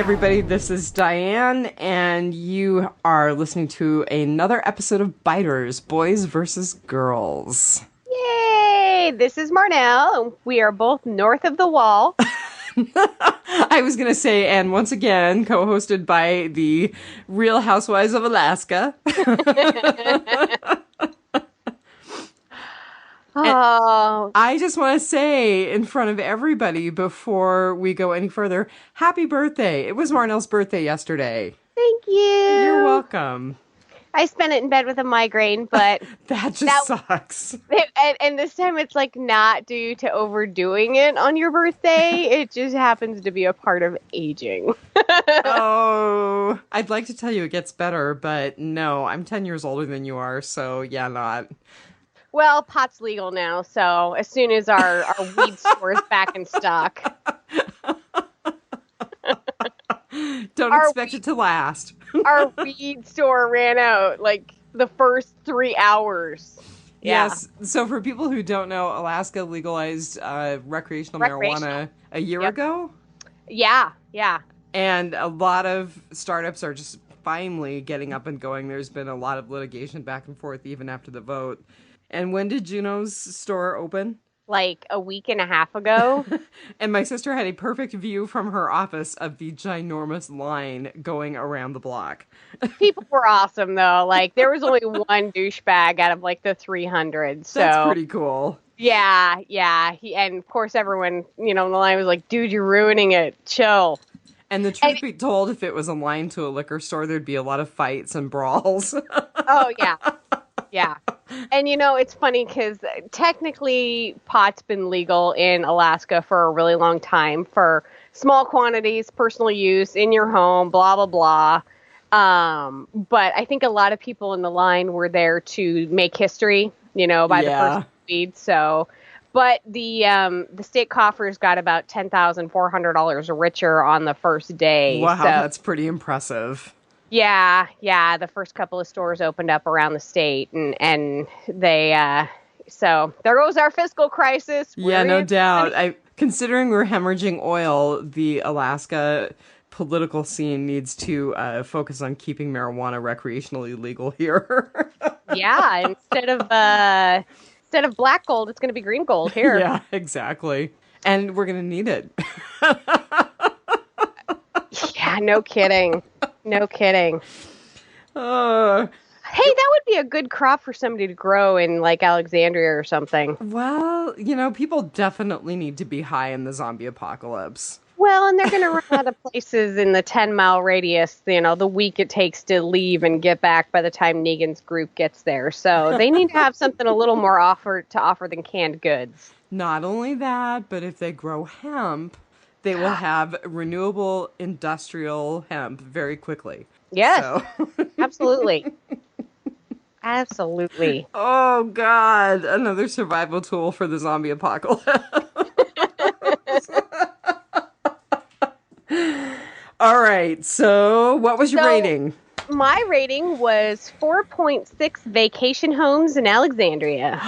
everybody, this is Diane, and you are listening to another episode of Biters, Boys versus Girls. Yay! This is Marnell. We are both north of the wall. I was going to say, and once again, co-hosted by the Real Housewives of Alaska. Oh, I just want to say in front of everybody before we go any further, happy birthday. It was Marnell's birthday yesterday. thank you. You're welcome. I spent it in bed with a migraine, but That sucks. and this time it's like not due to overdoing it on your birthday. It just happens to be a part of aging. Oh, I'd like to tell you it gets better, but no, I'm 10 years older than you are, so yeah, not. Well, pot's legal now, so as soon as our weed store is back in stock. Don't expect it to last. Our weed store ran out like the first 3 hours. Yeah. Yes. So for people who don't know, Alaska legalized recreational marijuana a year ago. Yeah. And a lot of startups are just finally getting up and going. There's been a lot of litigation back and forth even after the vote. And when did Juno's store open? Like a week and a half ago. And my sister had a perfect view from her office of the ginormous line going around the block. People were awesome, though. Like, there was only one douchebag out of, like, the 300. So That's pretty cool. Yeah. And, of course, everyone, in the line was like, dude, you're ruining it. Chill. And the truth be told, if it was a line to a liquor store, there'd be a lot of fights and brawls. Oh, yeah. Yeah. And, it's funny because technically pot's been legal in Alaska for a really long time for small quantities, personal use, in your home, blah, blah, blah. But I think a lot of people in the line were there to make history, by the first weed. So, but the state coffers got about $10,400 richer on the first day. Wow, so, that's pretty impressive. Yeah. The first couple of stores opened up around the state, and they, so there goes our fiscal crisis. Yeah, no doubt. Considering we're hemorrhaging oil, the Alaska political scene needs to focus on keeping marijuana recreationally legal here. Yeah, instead of black gold, it's going to be green gold here. Yeah, exactly. And we're going to need it. Yeah, no kidding. No kidding. Hey, that would be a good crop for somebody to grow in, like, Alexandria or something. Well, people definitely need to be high in the zombie apocalypse. Well, and they're going to run out of places in the 10-mile radius, the week it takes to leave and get back by the time Negan's group gets there. So they need to have something a little more to offer than canned goods. Not only that, but if they grow hemp, they will have renewable industrial hemp very quickly. Yes, so. Absolutely. Absolutely. Oh, God. Another survival tool for the zombie apocalypse. All right. So what was your rating? My rating was 4.6 vacation homes in Alexandria.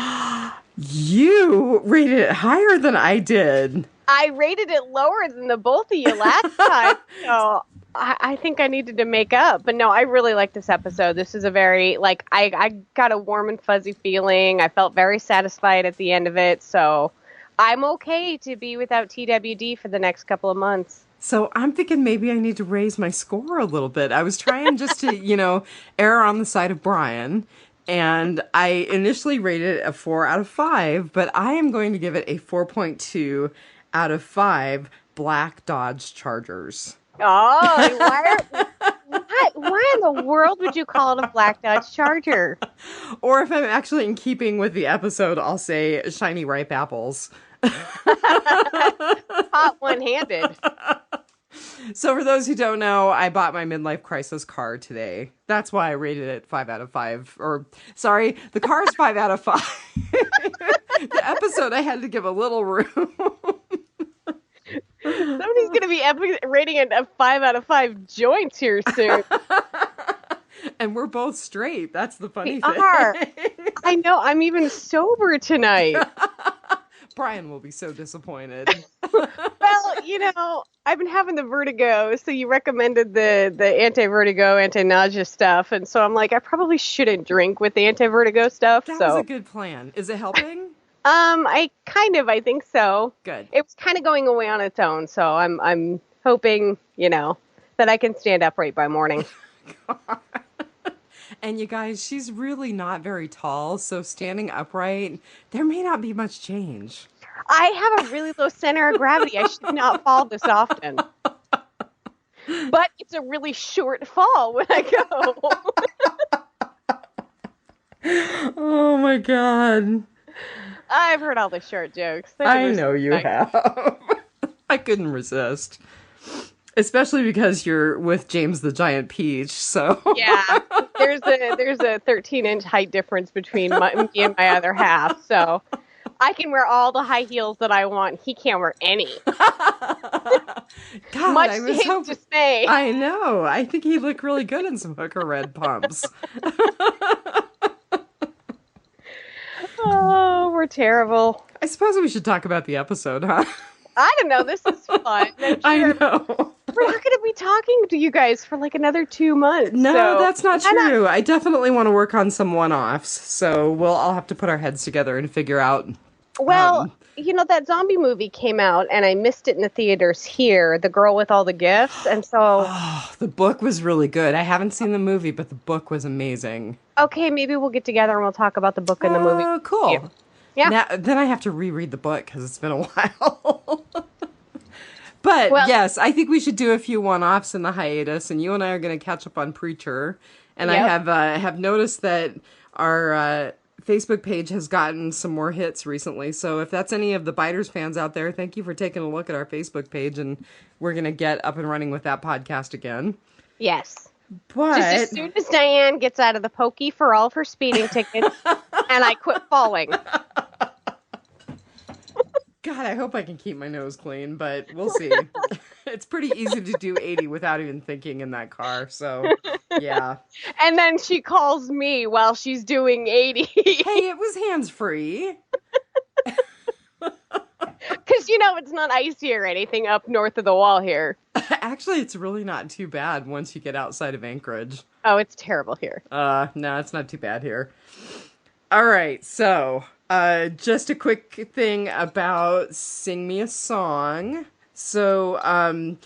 You rated it higher than I did. I rated it lower than the both of you last time, so I think I needed to make up. But no, I really like this episode. This is a very, I got a warm and fuzzy feeling. I felt very satisfied at the end of it, so I'm okay to be without TWD for the next couple of months. So I'm thinking maybe I need to raise my score a little bit. I was trying just to, err on the side of Brian. And I initially rated it a 4 out of 5, but I am going to give it a 4.2 out of 5 black Dodge Chargers. Oh, why in the world would you call it a black Dodge Charger? Or if I'm actually in keeping with the episode, I'll say shiny ripe apples. Hot one-handed. So for those who don't know, I bought my midlife crisis car today. That's why I rated it 5 out of 5. Or, sorry, the car's 5 out of 5. The episode, I had to give a little room. Somebody's going to be rating it a 5 out of 5 joints here soon. And we're both straight. That's the funny thing. I know. I'm even sober tonight. Brian will be so disappointed. But Well, I've been having the vertigo, so you recommended the anti-vertigo, anti-nausea stuff, and so I'm like, I probably shouldn't drink with the anti-vertigo stuff. That so was a good plan. Is it helping? I think so. Good. It was kind of going away on its own, so I'm hoping, that I can stand upright by morning. And you guys, she's really not very tall, so standing upright, there may not be much change. I have a really low center of gravity. I should not fall this often. But it's a really short fall when I go. Oh my God. I've heard all the short jokes. I know you have. I couldn't resist. Especially because you're with James the Giant Peach, so. Yeah, there's a 13-inch height difference between me and my other half, so I can wear all the high heels that I want. He can't wear any. God, Much I to was his dismay. I know. I think he'd look really good in some hooker red pumps. Oh, we're terrible. I suppose we should talk about the episode, huh? I don't know. This is fun. I know. We're not going to be talking to you guys for like another 2 months. No, so that's not true. I definitely want to work on some one-offs, so we'll all have to put our heads together and figure out. Well, that zombie movie came out, and I missed it in the theaters here, The Girl with All the Gifts, and so... Oh, the book was really good. I haven't seen the movie, but the book was amazing. Okay, maybe we'll get together and we'll talk about the book and the movie. Oh, cool. Yeah. Then I have to reread the book, because it's been a while. But, yes, I think we should do a few one-offs in the hiatus, and you and I are going to catch up on Preacher. And Yep. I have noticed that our Facebook page has gotten some more hits recently. So if that's any of the Biters fans out there, thank you for taking a look at our Facebook page, and we're going to get up and running with that podcast again. Yes. But Just as soon as Diane gets out of the pokey for all of her speeding tickets, and I quit falling. God, I hope I can keep my nose clean, but we'll see. It's pretty easy to do 80 without even thinking in that car, so yeah. And then she calls me while she's doing 80. Hey, it was hands-free. Because, it's not icy or anything up north of the wall here. Actually, it's really not too bad once you get outside of Anchorage. Oh, it's terrible here. No, it's not too bad here. All right, so... just a quick thing about Sing Me a Song. So, I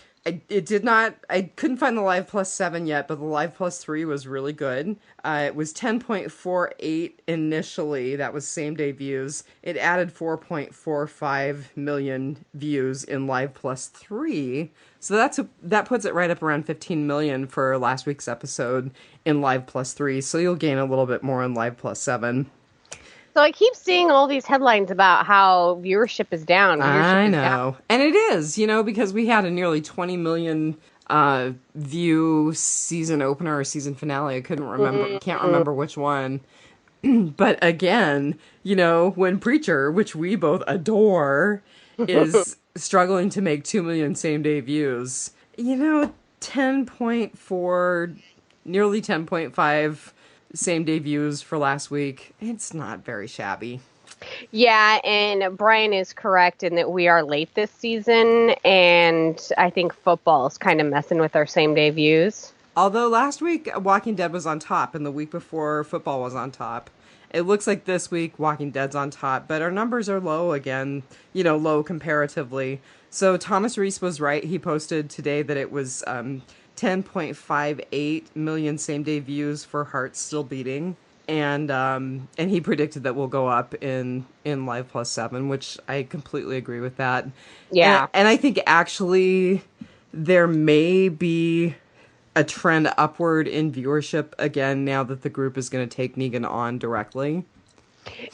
couldn't find the Live Plus 7 yet, but the Live Plus 3 was really good. It was 10.48 initially. That was same day views. It added 4.45 million views in Live Plus 3. So that puts it right up around 15 million for last week's episode in Live Plus 3. So you'll gain a little bit more in Live Plus 7. So I keep seeing all these headlines about how viewership is down. I know. And it is, because we had a nearly 20 million view season opener or season finale. I couldn't remember. Can't remember which one. But again, when Preacher, which we both adore, is struggling to make 2 million same day views, 10.4, nearly 10.5 same day views for last week. It's not very shabby. Yeah, and Brian is correct in that we are late this season, and I think football is kind of messing with our same day views. Although last week Walking Dead was on top, and the week before football was on top. It looks like this week Walking Dead's on top, but our numbers are low again, low comparatively. So Thomas Reese was right. He posted today that it was 10.58 million same-day views for Hearts Still Beating. And he predicted that we'll go up in Live Plus 7, which I completely agree with that. Yeah. And I think actually there may be a trend upward in viewership again now that the group is going to take Negan on directly.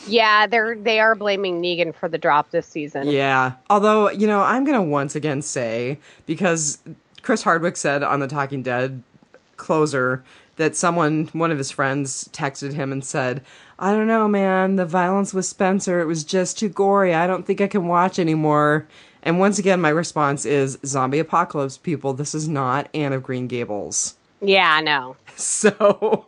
Yeah, they are blaming Negan for the drop this season. Yeah. Although, I'm going to once again say, because Chris Hardwick said on the Talking Dead closer that one of his friends texted him and said, I don't know, man, the violence with Spencer, it was just too gory. I don't think I can watch anymore. And once again, my response is, zombie apocalypse, people, this is not Anne of Green Gables. Yeah, I know. So,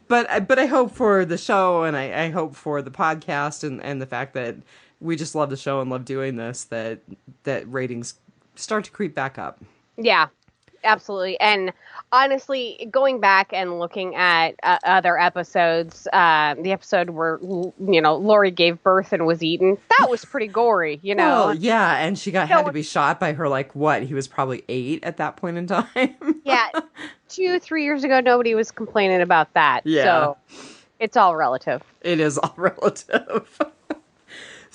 but I hope for the show, and I hope for the podcast and the fact that we just love the show and love doing this, that ratings start to creep back up. Yeah, absolutely. And honestly, going back and looking at other episodes, the episode where, Lori gave birth and was eaten, that was pretty gory, Well, yeah, and she had to be shot by her, he was probably 8 at that point in time. Yeah, 2-3 years ago, nobody was complaining about that. Yeah. So it's all relative. It is all relative.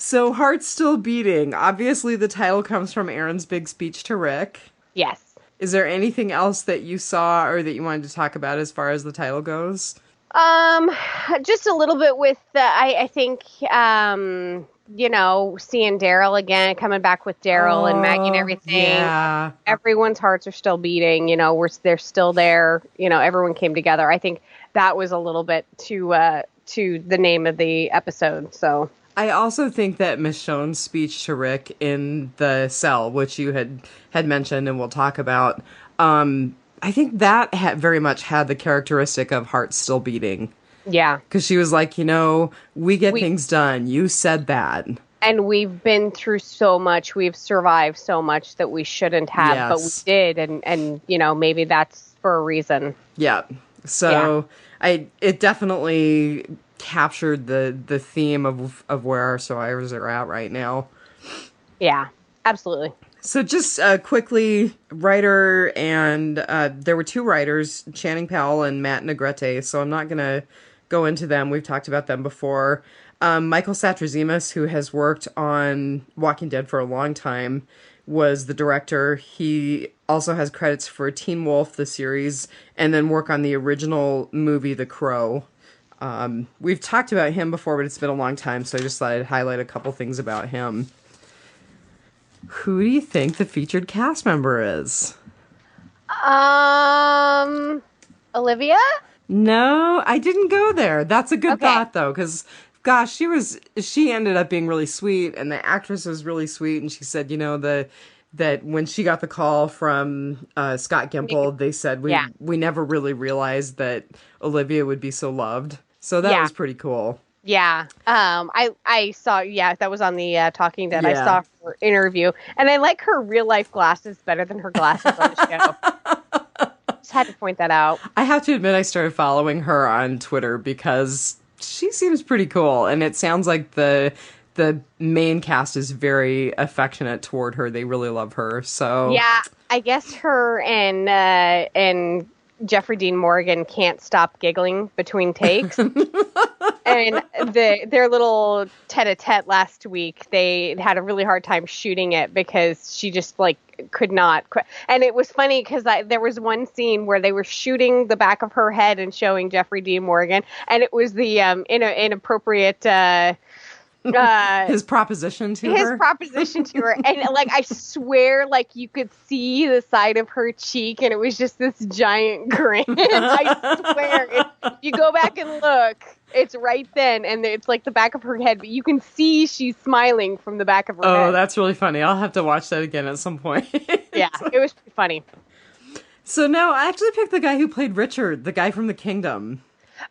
So, Heart's Still Beating. Obviously, the title comes from Erin's big speech to Rick. Yes. Is there anything else that you saw or that you wanted to talk about as far as the title goes? Just a little bit with, I think, seeing Daryl again, coming back with Daryl and Maggie and everything. Yeah. Everyone's hearts are still beating, they're still there, everyone came together. I think that was a little bit to the name of the episode, so. I also think that Michonne's speech to Rick in the cell, which you had mentioned and we'll talk about, I think that very much had the characteristic of heart still beating. Yeah. Because she was like, we get things done. You said that. And we've been through so much. We've survived so much that we shouldn't have, but we did. And maybe that's for a reason. Yeah. So it definitely captured the theme of where our survivors are at right now. Yeah, absolutely. So just quickly, writer and there were 2 writers, Channing Powell and Matt Negrete, so I'm not going to go into them. We've talked about them before. Michael Satrazemis, who has worked on Walking Dead for a long time, was the director. He also has credits for Teen Wolf, the series, and then work on the original movie, The Crow. We've talked about him before, but it's been a long time, so I just thought I'd highlight a couple things about him. Who do you think the featured cast member is? Olivia? No, I didn't go there. That's a good thought, though, because, gosh, she ended up being really sweet, and the actress was really sweet, and she said, that when she got the call from Scott Gimple, they said, we never really realized that Olivia would be so loved. So that was pretty cool. Yeah. I saw, that was on the Talking Dead. Yeah. I saw her interview, and I like her real life glasses better than her glasses on the show. Just had to point that out. I have to admit, I started following her on Twitter because she seems pretty cool, and it sounds like the main cast is very affectionate toward her. They really love her. So yeah, I guess her and Jeffrey Dean Morgan can't stop giggling between takes. And their little tete-a-tete last week, they had a really hard time shooting it because she just could not. And it was funny because there was one scene where they were shooting the back of her head and showing Jeffrey Dean Morgan, and it was the inappropriate. His proposition to her. And I swear, you could see the side of her cheek, and it was just this giant grin. I swear, if you go back and look, it's right then, and it's the back of her head, but you can see she's smiling from the back of her head. Oh, that's really funny. I'll have to watch that again at some point. Yeah, it was pretty funny. So now I actually picked the guy who played Richard, the guy from The Kingdom.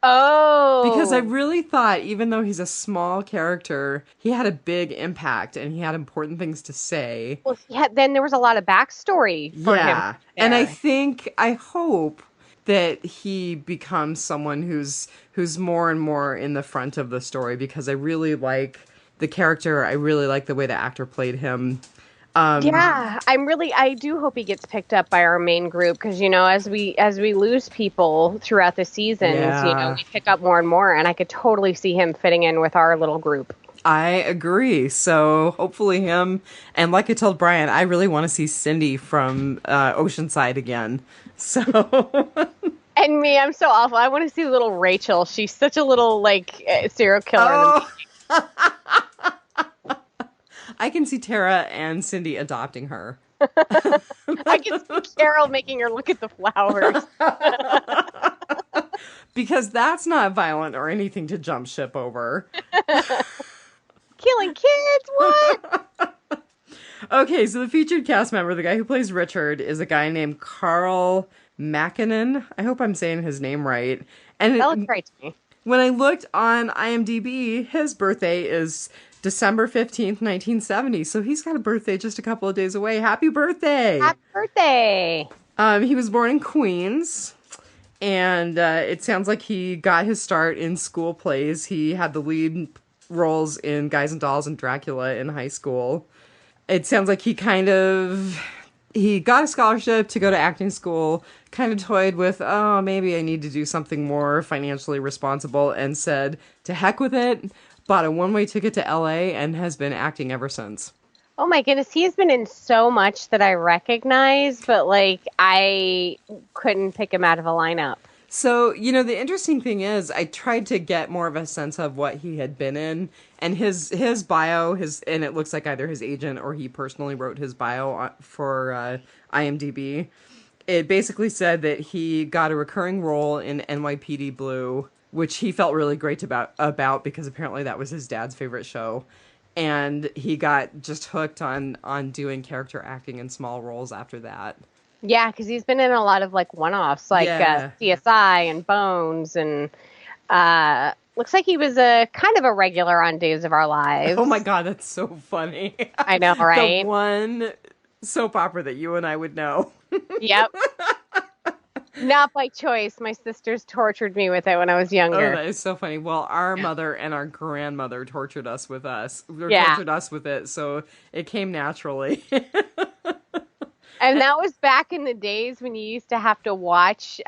Oh. Because I really thought, even though he's a small character, he had a big impact and he had important things to say. Well, then there was a lot of backstory for him. Yeah. And I hope that he becomes someone who's more and more in the front of the story, because I really like the character. I really like the way the actor played him. I do hope he gets picked up by our main group, because as we lose people throughout the seasons, we pick up more and more, and I could totally see him fitting in with our little group. I agree. So hopefully him, and like I told Brian, I really want to see Cindy from Oceanside again. So and me, I'm so awful. I want to see little Rachel. She's such a little serial killer. Oh. I can see Tara and Cindy adopting her. I can see Carol making her look at the flowers. Because that's not violent or anything to jump ship over. Killing kids? What? Okay, so the featured cast member, the guy who plays Richard, is a guy named Carl Mackinnon. I hope I'm saying his name right. And that looks right to me. When I looked on IMDb, his birthday is December 15th, 1970. So he's got a birthday just a couple of days away. Happy birthday! Happy birthday! He was born in Queens, and it sounds like he got his start in school plays. He had the lead roles in Guys and Dolls and Dracula in high school. It sounds like he got a scholarship to go to acting school, kind of toyed with, oh, maybe I need to do something more financially responsible, and said, to heck with it, bought a one-way ticket to LA, and has been acting ever since. Oh my goodness, he has been in so much that I recognize, but like I couldn't pick him out of a lineup. So, the interesting thing is I tried to get more of a sense of what he had been in, and his bio, and it looks like either his agent or he personally wrote his bio for IMDb. It basically said that he got a recurring role in NYPD Blue, which he felt really great about because apparently that was his dad's favorite show. And he got just hooked on doing character acting in small roles after that. Yeah, because he's been in a lot of like one-offs, like CSI and Bones, and looks like he was a kind of a regular on Days of Our Lives. Oh my God, that's so funny. I know, right? The one soap opera that you and I would know. Yep. Not by choice. My sisters tortured me with it when I was younger. Oh, that is so funny. Well, our mother and our grandmother tortured us with it, so it came naturally. And that was back in the days when you used to have to watch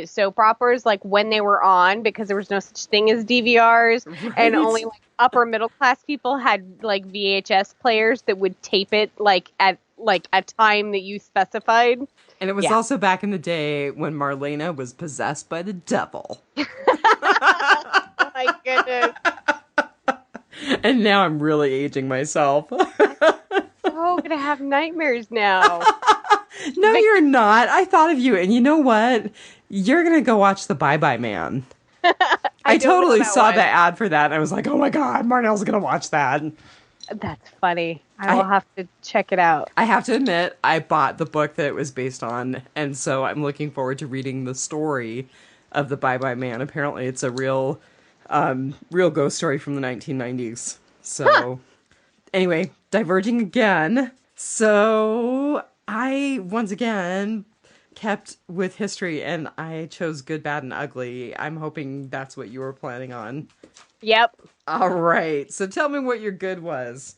soap operas like when they were on, because there was no such thing as DVRs, right? And only like upper middle class people had like VHS players that would tape it like at like a time that you specified. And it was also back in the day when Marlena was possessed by the devil. Oh my goodness. And now I'm really aging myself. Oh, I'm going to have nightmares now. No, you're not. I thought of you. And you know what? You're going to go watch The Bye-Bye Man. I totally saw the ad for that. And I was like, oh my God, Marnell's going to watch that. That's funny. I will have to check it out. I have to admit, I bought the book that it was based on, and so I'm looking forward to reading the story of the Bye-Bye Man. Apparently, it's a real ghost story from the 1990s. So, Anyway, diverging again. So, I, once again, kept with history, and I chose Good, Bad, and Ugly. I'm hoping that's what you were planning on. Yep. All right. So tell me what your good was.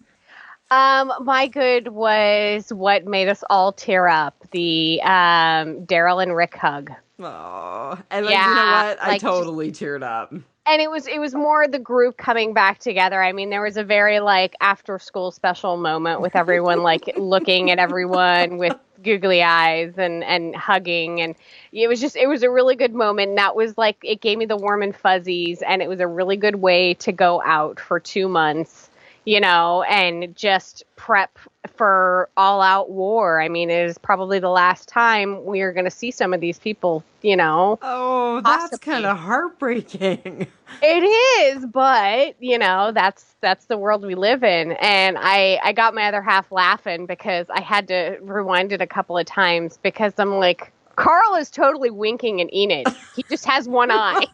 My good was what made us all tear up, the Daryl and Rick hug. Oh, and you know what? I totally teared up. And it was more the group coming back together. I mean, there was a very like after school special moment with everyone like looking at everyone with googly eyes and hugging, and it was a really good moment. And that was like, it gave me the warm and fuzzies, and it was a really good way to go out for 2 months, and just prep for all out war. I mean, it is probably the last time we are going to see some of these people, Oh, that's kind of heartbreaking. It is, but, that's the world we live in. And I got my other half laughing because I had to rewind it a couple of times because I'm like, Carl is totally winking at Enid. He just has one eye.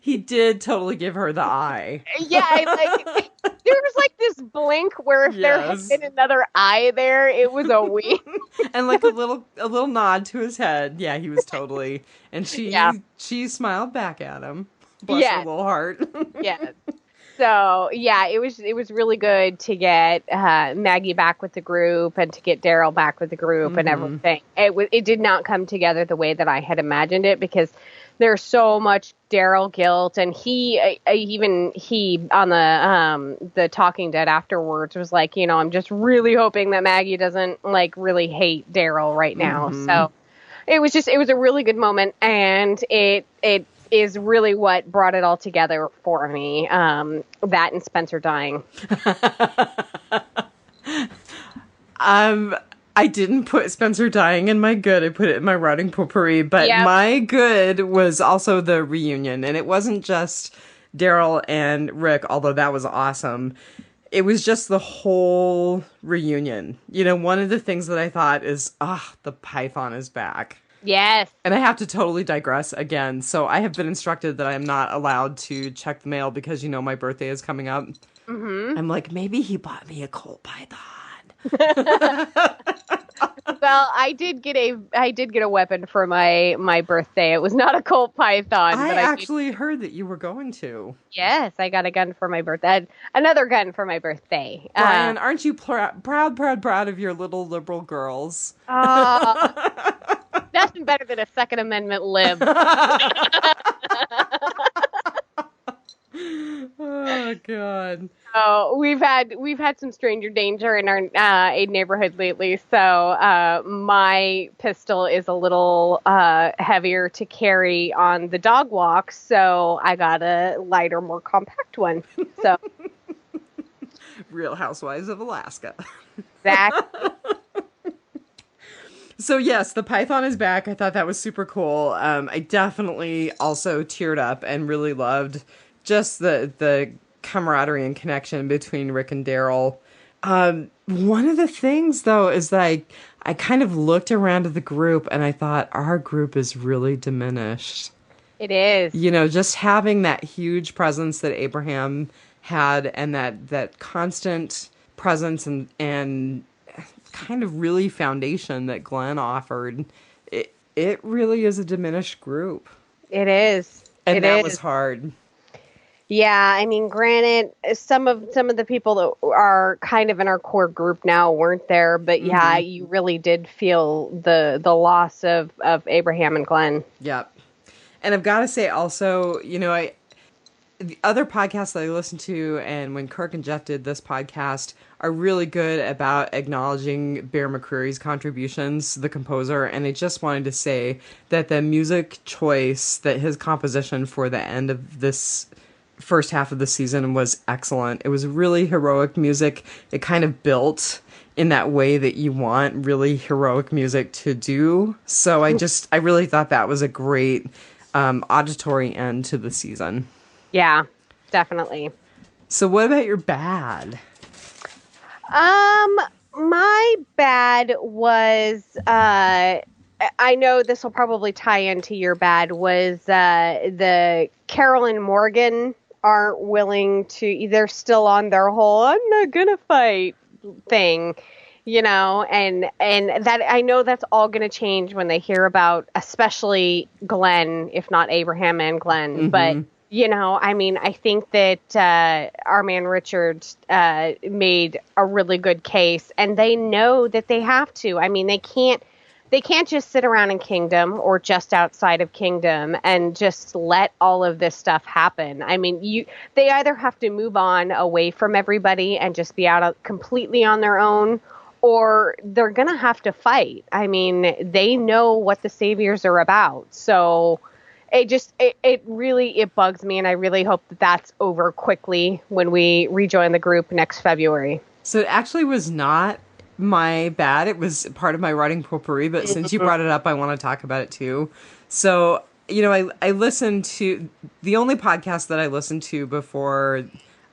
He did totally give her the eye. Yeah, there was like this blink where if there had been another eye there, it was a wink. And like a little nod to his head. Yeah, he was totally. And she smiled back at him. Bless her little heart. Yeah. So it was really good to get Maggie back with the group and to get Daryl back with the group and everything. It did not come together the way that I had imagined it because there's so much Daryl guilt, and he on the Talking Dead afterwards was like, I'm just really hoping that Maggie doesn't like really hate Daryl right now. So it was a really good moment, and it is really what brought it all together for me. That and Spencer dying. I didn't put Spencer dying in my good. I put it in my rotting potpourri. But my good was also the reunion. And it wasn't just Daryl and Rick, although that was awesome. It was just the whole reunion. One of the things that I thought is, the Python is back. Yes. And I have to totally digress again. So I have been instructed that I am not allowed to check the mail because, my birthday is coming up. Mm-hmm. I'm like, maybe he bought me a coal python. Well, I did get a weapon for my birthday. It was not a Colt Python, I but actually heard that you were going to. Yes, I got a gun for my birthday. Another gun for my birthday. Brian, aren't you proud of your little liberal girls? Nothing better than a Second Amendment lib. Oh God. Oh, we've had some stranger danger in our neighborhood lately, so my pistol is a little heavier to carry on the dog walks, so I got a lighter, more compact one. So Real Housewives of Alaska. Exactly. So yes, the Python is back. I thought that was super cool. I definitely also teared up and really loved just the camaraderie and connection between Rick and Daryl. One of the things, though, is that I kind of looked around at the group and I thought, our group is really diminished. It is. You know, just having that huge presence that Abraham had and that constant presence and kind of really foundation that Glenn offered, it really is a diminished group. It is. And that was hard. Yeah, I mean, granted, some of the people that are kind of in our core group now weren't there, but yeah, you really did feel the loss of Abraham and Glenn. Yep. And I've got to say also, you know, the other podcasts that I listen to, and when Kirk and Jeff did this podcast, are really good about acknowledging Bear McCreary's contributions, the composer. And I just wanted to say that the music choice, that his composition for the end of this first half of the season was excellent. It was really heroic music. It kind of built in that way that you want really heroic music to do. So I really thought that was a great auditory end to the season. Yeah, definitely. So what about your bad? My bad was, I know this will probably tie into your bad, was the Carol and Morgan aren't willing to, they're still on their whole, I'm not gonna fight thing, you know, and that, I know that's all gonna change when they hear about, especially Glenn, if not Abraham and Glenn, but you know, I mean, I think that our man Richard made a really good case, and they know that they have to. I mean, they can't just sit around in Kingdom or just outside of Kingdom and just let all of this stuff happen. I mean, they either have to move on away from everybody and just be out completely on their own, or they're going to have to fight. I mean, they know what the Saviors are about. So it really bugs me, and I really hope that that's over quickly when we rejoin the group next February. So it actually was not my bad. It was part of my writing potpourri, but since you brought it up, I want to talk about it too. So, you know, I listened to, the only podcast that I listened to before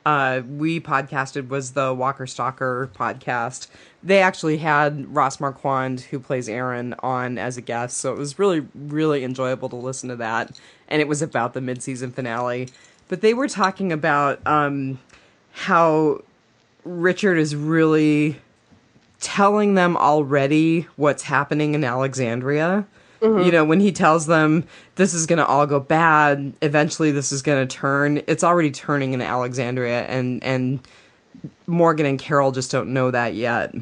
we podcasted was the Walker Stalker podcast. They actually had Ross Marquand, who plays Aaron, on as a guest, so it was really, really enjoyable to listen to that. And it was about the mid-season finale. But they were talking about how Richard is really telling them already what's happening in Alexandria. You know, when he tells them this is going to all go bad, eventually this is going to turn, it's already turning in Alexandria, and Morgan and Carol just don't know that yet.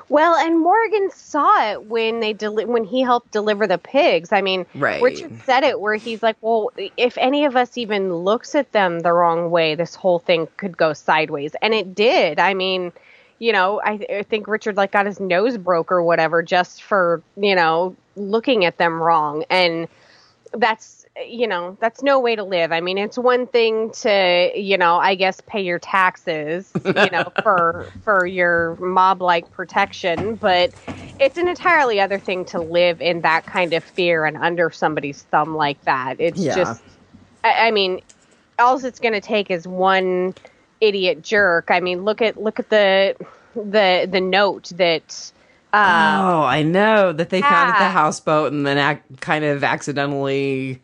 Well, and Morgan saw it when when he helped deliver the pigs. I mean, right. Richard said it where he's like, well, if any of us even looks at them the wrong way, this whole thing could go sideways. And it did. I mean, you know, I think Richard got his nose broke or whatever just for, you know, looking at them wrong. And that's, you know, that's no way to live. I mean, it's one thing to, you know, I guess pay your taxes, you know, for your mob-like protection, but it's an entirely other thing to live in that kind of fear and under somebody's thumb like that. It's just, I mean, all it's going to take is one idiot jerk. I mean, look at the note that I know that they found at the houseboat and then kind of accidentally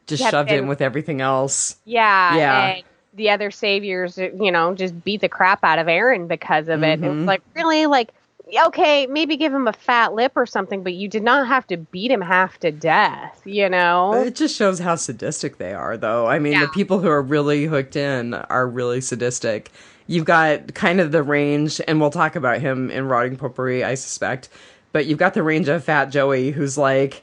just shoved it in with everything else. Yeah. the other saviors, just beat the crap out of Aaron because of it. It was like, really? Like, okay, maybe give him a fat lip or something, but you did not have to beat him half to death, It just shows how sadistic they are, though. I mean, Yeah. the people who are really hooked in are really sadistic. You've got kind of the range, and we'll talk about him in Rotting Potpourri, I suspect, but you've got the range of Fat Joey, who's like,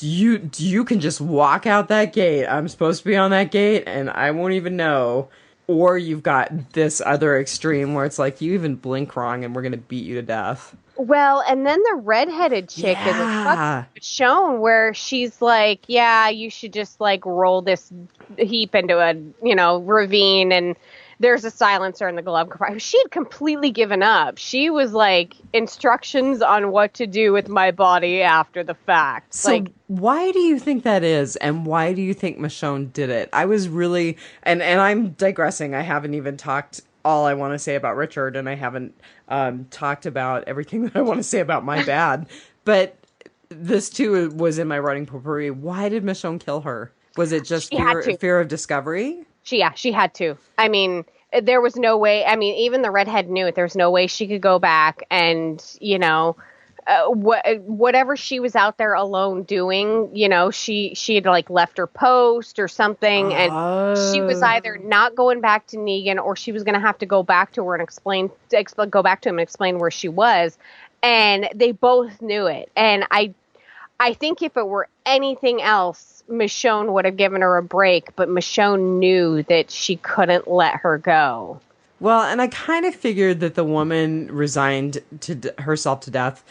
you can just walk out that gate. I'm supposed to be on that gate, and I won't even know. Or you've got this other extreme where it's like, you even blink wrong, and we're going to beat you to death. Well, and then the redheaded chick in the truck shown where she's like, yeah, you should just like roll this heap into a, ravine, and there's a silencer in the glove compartment. She had completely given up. She was like, instructions on what to do with my body after the fact. So like, why do you think that is? And why do you think Michonne did it? I was really, and I'm digressing. I haven't even talked all I want to say about Richard, and I haven't talked about everything that I want to say about my bad. But this too was in my Rotting Potpourri. Why did Michonne kill her? Was it just fear of discovery? She had to. I mean, there was no way. I mean, even the redhead knew it. There's no way she could go back and, whatever she was out there alone doing, she had like left her post or something, and she was either not going back to Negan, or she was going to have to go back to her and go back to him and explain where she was. And they both knew it. And I think if it were anything else, Michonne would have given her a break, but Michonne knew that she couldn't let her go. Well, and I kind of figured that the woman resigned herself to death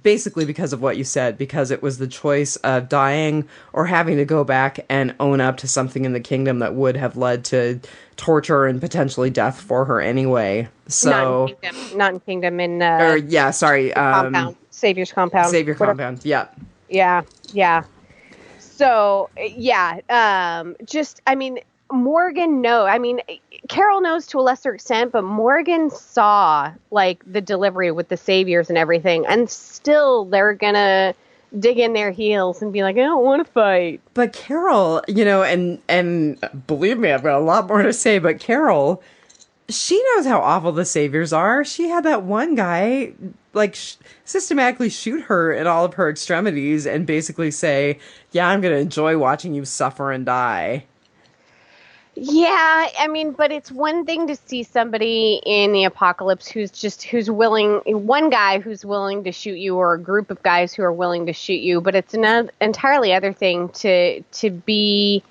basically because of what you said, because it was the choice of dying or having to go back and own up to something in the kingdom that would have led to torture and potentially death for her anyway. So not in kingdom in compound. Savior's compound. Savior compound. Yeah. Yeah. So, Morgan, Carol knows to a lesser extent, but Morgan saw, like, the delivery with the saviors and everything, and still they're gonna dig in their heels and be like, I don't want to fight. But Carol, and believe me, I've got a lot more to say, but Carol, she knows how awful the saviors are. She had that one guy, like, systematically shoot her in all of her extremities and basically say, yeah, I'm going to enjoy watching you suffer and die. Yeah, but it's one thing to see somebody in the apocalypse who's willing, one guy who's willing to shoot you, or a group of guys who are willing to shoot you, but it's an entirely other thing to be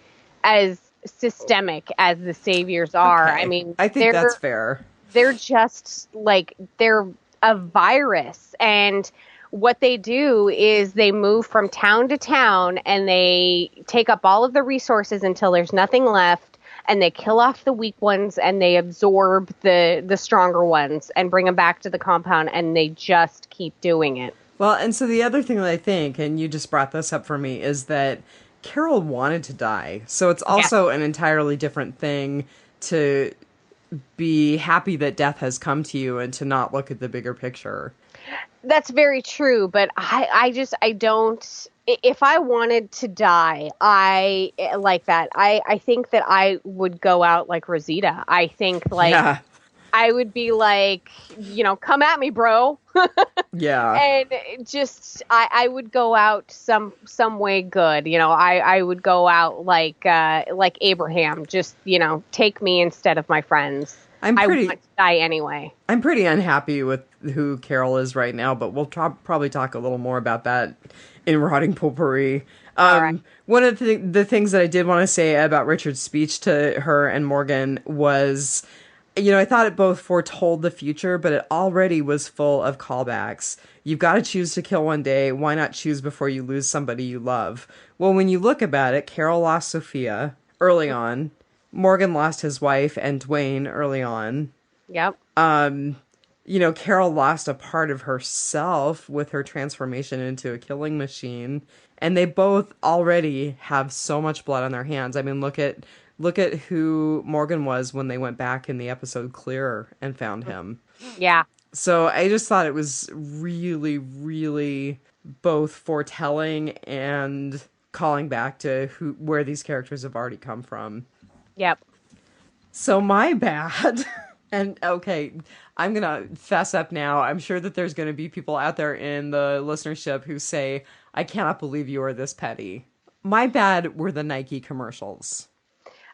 as systemic as the saviors are. Okay. I think that's fair. They're just like, they're a virus, and what they do is they move from town to town and they take up all of the resources until there's nothing left, and they kill off the weak ones and they absorb the stronger ones and bring them back to the compound, and they just keep doing it. Well, and so the other thing that I think, and you just brought this up for me, is that Carol wanted to die. So it's also an entirely different thing to be happy that death has come to you and to not look at the bigger picture. That's very true, but I don't, if I wanted to die, I like that. I think that I would go out like Rosita. I think I would be like, come at me, bro. Yeah. And just, I would go out some way good. I would go out like Abraham, just, take me instead of my friends. I want to die anyway. I'm pretty unhappy with who Carol is right now, but we'll probably talk a little more about that in Rotting Potpourri. Right. One of the things that I did want to say about Richard's speech to her and Morgan was, I thought it both foretold the future, but it already was full of callbacks. You've got to choose to kill one day. Why not choose before you lose somebody you love? Well, when you look about it, Carol lost Sophia early on. Morgan lost his wife and Dwayne early on. Yep. Carol lost a part of herself with her transformation into a killing machine. And they both already have so much blood on their hands. I mean, look at who Morgan was when they went back in the episode Clear and found him. Yeah. So I just thought it was really, really both foretelling and calling back to where these characters have already come from. Yep. So my bad. And okay, I'm going to fess up now. I'm sure that there's going to be people out there in the listenership who say, I cannot believe you are this petty. My bad were the Nike commercials.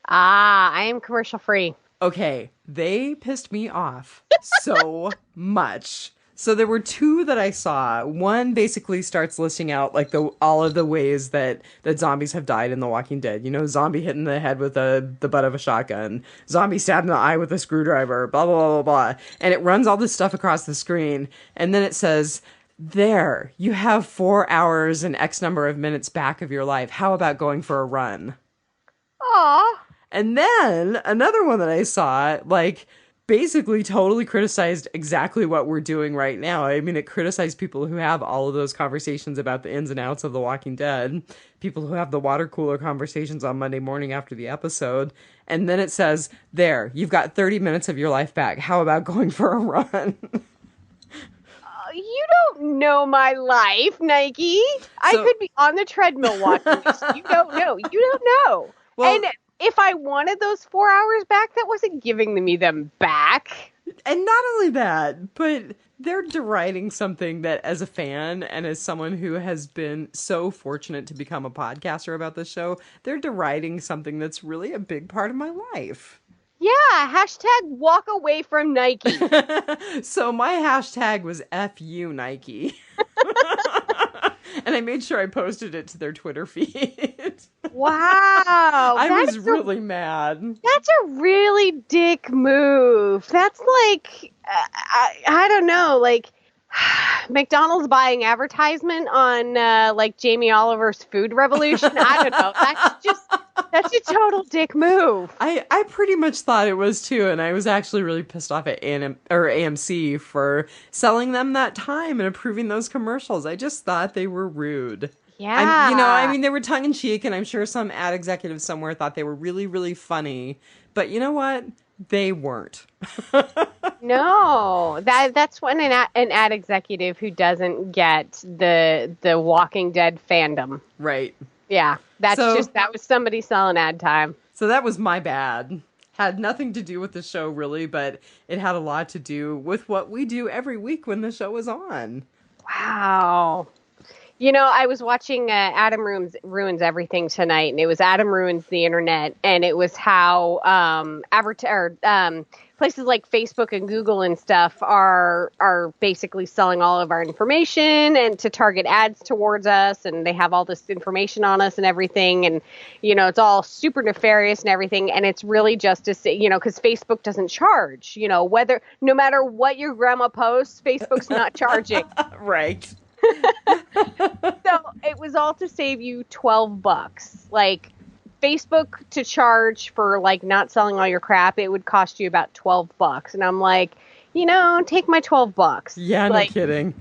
Ah, I am commercial free. Okay, they pissed me off so much. So there were two that I saw. One basically starts listing out like all of the ways that zombies have died in The Walking Dead. You know, zombie hit in the head with the butt of a shotgun, zombie stabbed in the eye with a screwdriver, blah blah blah blah blah. And it runs all this stuff across the screen, and then it says, "There, you have 4 hours and X number of minutes back of your life. How about going for a run?" Aw. And then another one that I saw, like, basically totally criticized exactly what we're doing right now. I mean, it criticized people who have all of those conversations about the ins and outs of The Walking Dead, people who have the water cooler conversations on Monday morning after the episode. And then it says, there, you've got 30 minutes of your life back. How about going for a run? You don't know my life, Nike. I could be on the treadmill watching this. You don't know. You don't know. Well, and if I wanted those 4 hours back, that wasn't giving me them back. And not only that, but they're deriding something that, as a fan and as someone who has been so fortunate to become a podcaster about this show, they're deriding something that's really a big part of my life. Yeah, hashtag walk away from Nike. So my hashtag was FU Nike. And I made sure I posted it to their Twitter feed. Wow. I was really mad. That's a really dick move. That's like, I don't know, like McDonald's buying advertisement on like Jamie Oliver's Food Revolution. I don't know. That's a total dick move. I pretty much thought it was too, and I was actually really pissed off at AMC for selling them that time and approving those commercials. I just thought they were rude. Yeah. They were tongue in cheek, and I'm sure some ad executive somewhere thought they were really, really funny. But you know what? They weren't. No, that's when an ad executive who doesn't get the Walking Dead fandom. Right. Yeah, that was somebody selling ad time. So that was my bad. Had nothing to do with the show, really, but it had a lot to do with what we do every week when the show is on. Wow. You know, I was watching Adam Ruins Everything tonight, and it was Adam Ruins the Internet, and it was how places like Facebook and Google and stuff are basically selling all of our information and to target ads towards us, and they have all this information on us and everything, and you know, it's all super nefarious and everything, and it's really just to say, you know, because Facebook doesn't charge, you know, no matter what your grandma posts, Facebook's not charging. Right. So it was all to save you $12. Like, Facebook to charge for like not selling all your crap, it would cost you about $12. And I'm like, you know, take my $12. Yeah, like, no kidding.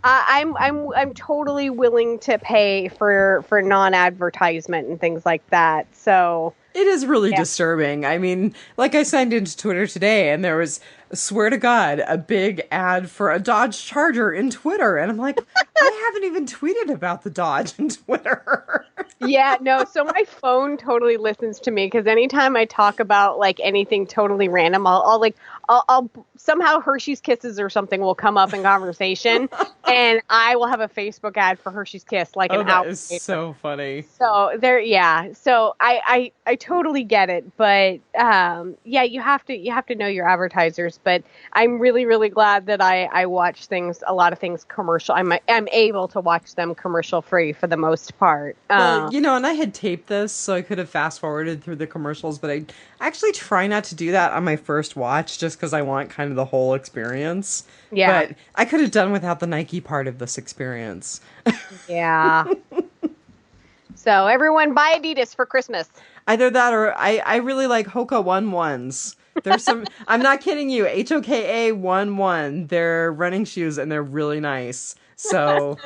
I'm totally willing to pay for non-advertisement and things like that. So it is really disturbing. I mean, like, I signed into Twitter today, and there was, swear to God, a big ad for a Dodge Charger in Twitter. And I'm like, I haven't even tweeted about the Dodge in Twitter. Yeah, no, so my phone totally listens to me, because anytime I talk about like anything totally random, I'll somehow Hershey's Kisses or something will come up in conversation, and I will have a Facebook ad for Hershey's Kiss like an hour. That is so funny. So so I totally get it, but you have to know your advertisers. But I'm really, really glad that I watch a lot of things commercial. I'm able to watch them commercial free for the most part. Well, you know, and I had taped this, so I could have fast forwarded through the commercials, but I actually try not to do that on my first watch, just because I want kind of the whole experience. Yeah. But I could have done without the Nike part of this experience. Yeah. So everyone buy Adidas for Christmas. Either that, or I really like Hoka 1-1s. There's some, I'm not kidding you, HOKA 1-1. They're running shoes, and they're really nice. So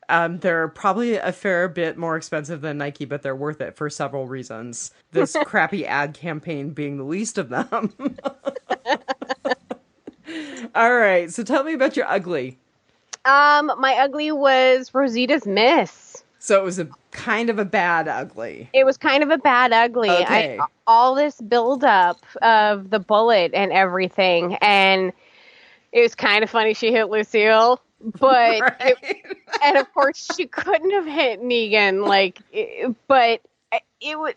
they're probably a fair bit more expensive than Nike, but they're worth it for several reasons. This crappy ad campaign being the least of them. All right, so tell me about your ugly. My ugly was Rosita's Miss. So it was a kind of a bad ugly. It was kind of a bad ugly. Okay. All this buildup of the bullet and everything, and it was kind of funny she hit Lucille, but Right. and of course she couldn't have hit Negan, but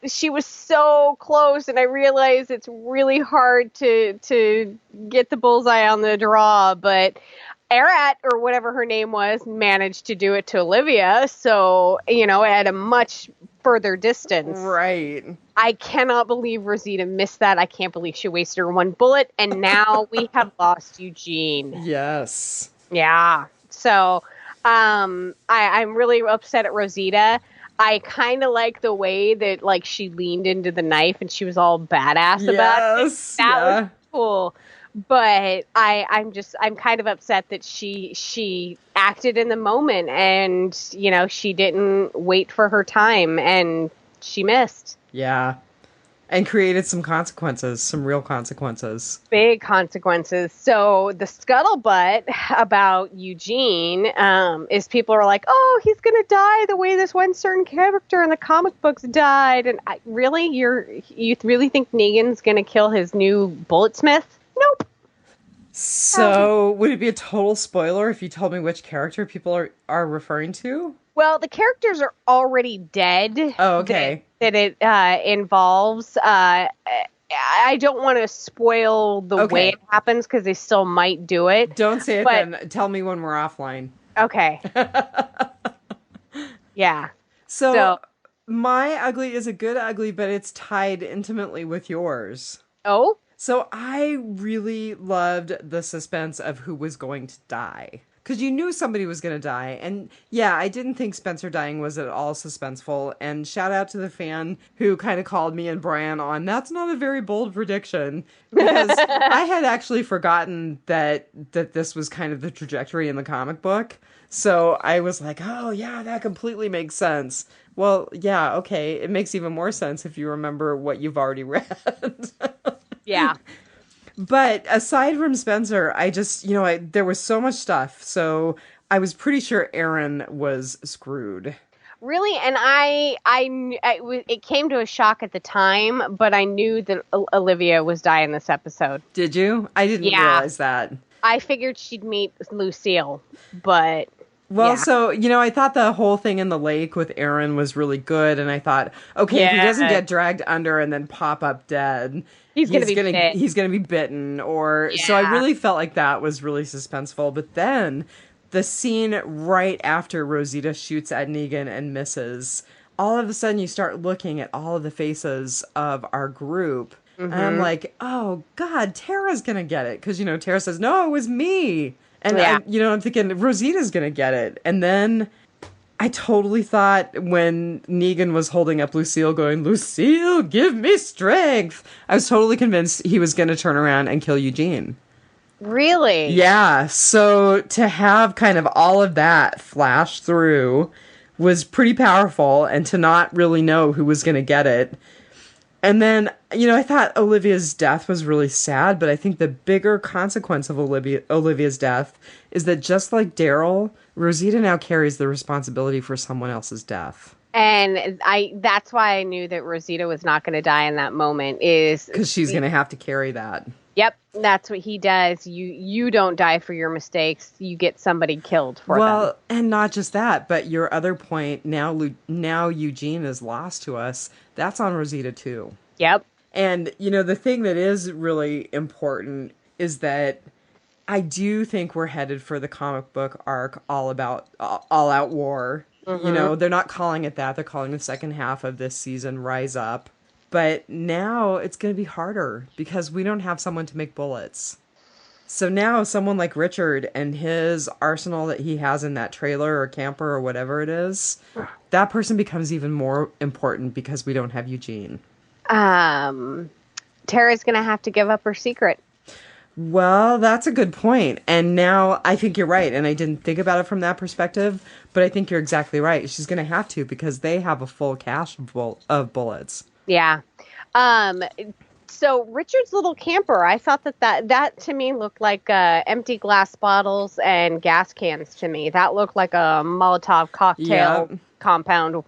she was so close, and I realized it's really hard to get the bullseye on the draw, but Arat, or whatever her name was, managed to do it to Olivia, so, at a much further distance. Right. I cannot believe Rosita missed that. I can't believe she wasted her one bullet, and now we have lost Eugene. Yes. Yeah. So, I'm really upset at Rosita. I kind of like the way that, she leaned into the knife and she was all badass about it. That was cool. But I'm kind of upset that she acted in the moment, and, she didn't wait for her time, and she missed. Yeah. And created some consequences, some real consequences. Big consequences. So the scuttlebutt about Eugene is people are like, oh, he's going to die the way this one certain character in the comic books died. And you really think Negan's going to kill his new bulletsmith? Nope. So would it be a total spoiler if you told me which character people are referring to? Well, the characters are already dead. Oh, okay. That it involves. I don't want to spoil the way it happens because they still might do it. Don't say it then. Tell me when we're offline. Okay. Yeah. So my ugly is a good ugly, but it's tied intimately with yours. Oh? So I really loved the suspense of who was going to die. Because you knew somebody was going to die. And yeah, I didn't think Spencer dying was at all suspenseful. And shout out to the fan who kind of called me and Brian on, that's not a very bold prediction. Because I had actually forgotten that this was kind of the trajectory in the comic book. So I was like, oh yeah, that completely makes sense. Well, yeah, okay. It makes even more sense if you remember what you've already read. Yeah. But aside from Spencer, I just, there was so much stuff. So I was pretty sure Aaron was screwed. Really? And it came to a shock at the time, but I knew that Olivia was dying this episode. Did you? I didn't realize that. I figured she'd meet Lucille, but... Well, so, I thought the whole thing in the lake with Aaron was really good. And I thought, okay, if he doesn't get dragged under and then pop up dead... He's gonna be bitten, so I really felt like that was really suspenseful. But then the scene right after Rosita shoots at Negan and misses, all of a sudden you start looking at all of the faces of our group, and I'm like, oh God, Tara's gonna get it, because Tara says, no, it was me, and I'm thinking Rosita's gonna get it, and then I totally thought when Negan was holding up Lucille going, Lucille, give me strength, I was totally convinced he was going to turn around and kill Eugene. Really? Yeah. So to have kind of all of that flash through was pretty powerful, and to not really know who was going to get it. And then, I thought Olivia's death was really sad, but I think the bigger consequence of Olivia's death is that just like Daryl, Rosita now carries the responsibility for someone else's death. And that's why I knew that Rosita was not going to die in that moment, is... Because she's going to have to carry that. Yep, that's what he does. You don't die for your mistakes. You get somebody killed for them. Well, and not just that, but your other point, now Eugene is lost to us, that's on Rosita too. Yep. And, the thing that is really important is that I do think we're headed for the comic book arc all out war. Mm-hmm. They're not calling it that. They're calling the second half of this season Rise Up. But now it's going to be harder because we don't have someone to make bullets. So now someone like Richard and his arsenal that he has in that trailer or camper or whatever it is, that person becomes even more important because we don't have Eugene. Tara's going to have to give up her secret. Well, that's a good point. And now I think you're right. And I didn't think about it from that perspective, but I think you're exactly right. She's going to have to, because they have a full cache of bullets. Yeah. So Richard's little camper, I thought that to me looked like empty glass bottles and gas cans to me. That looked like a Molotov cocktail compound.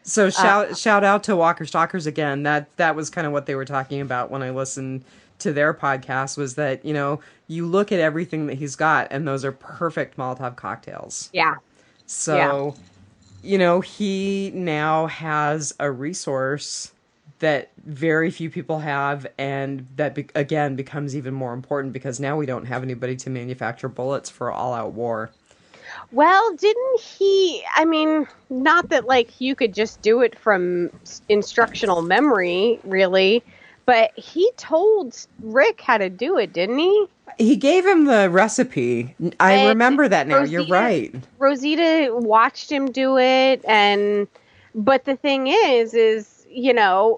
So shout out to Walker Stalkers again. That was kind of what they were talking about when I listened to their podcast, was that, you look at everything that he's got and those are perfect Molotov cocktails. Yeah. So, he now has a resource that very few people have, and that again becomes even more important because now we don't have anybody to manufacture bullets for all-out war. Well, didn't he? I mean, not that like you could just do it from instructional memory, really, but he told Rick how to do it, didn't he? He gave him the recipe. I remember that now. You're right. Rosita watched him do it, but the thing is is Negan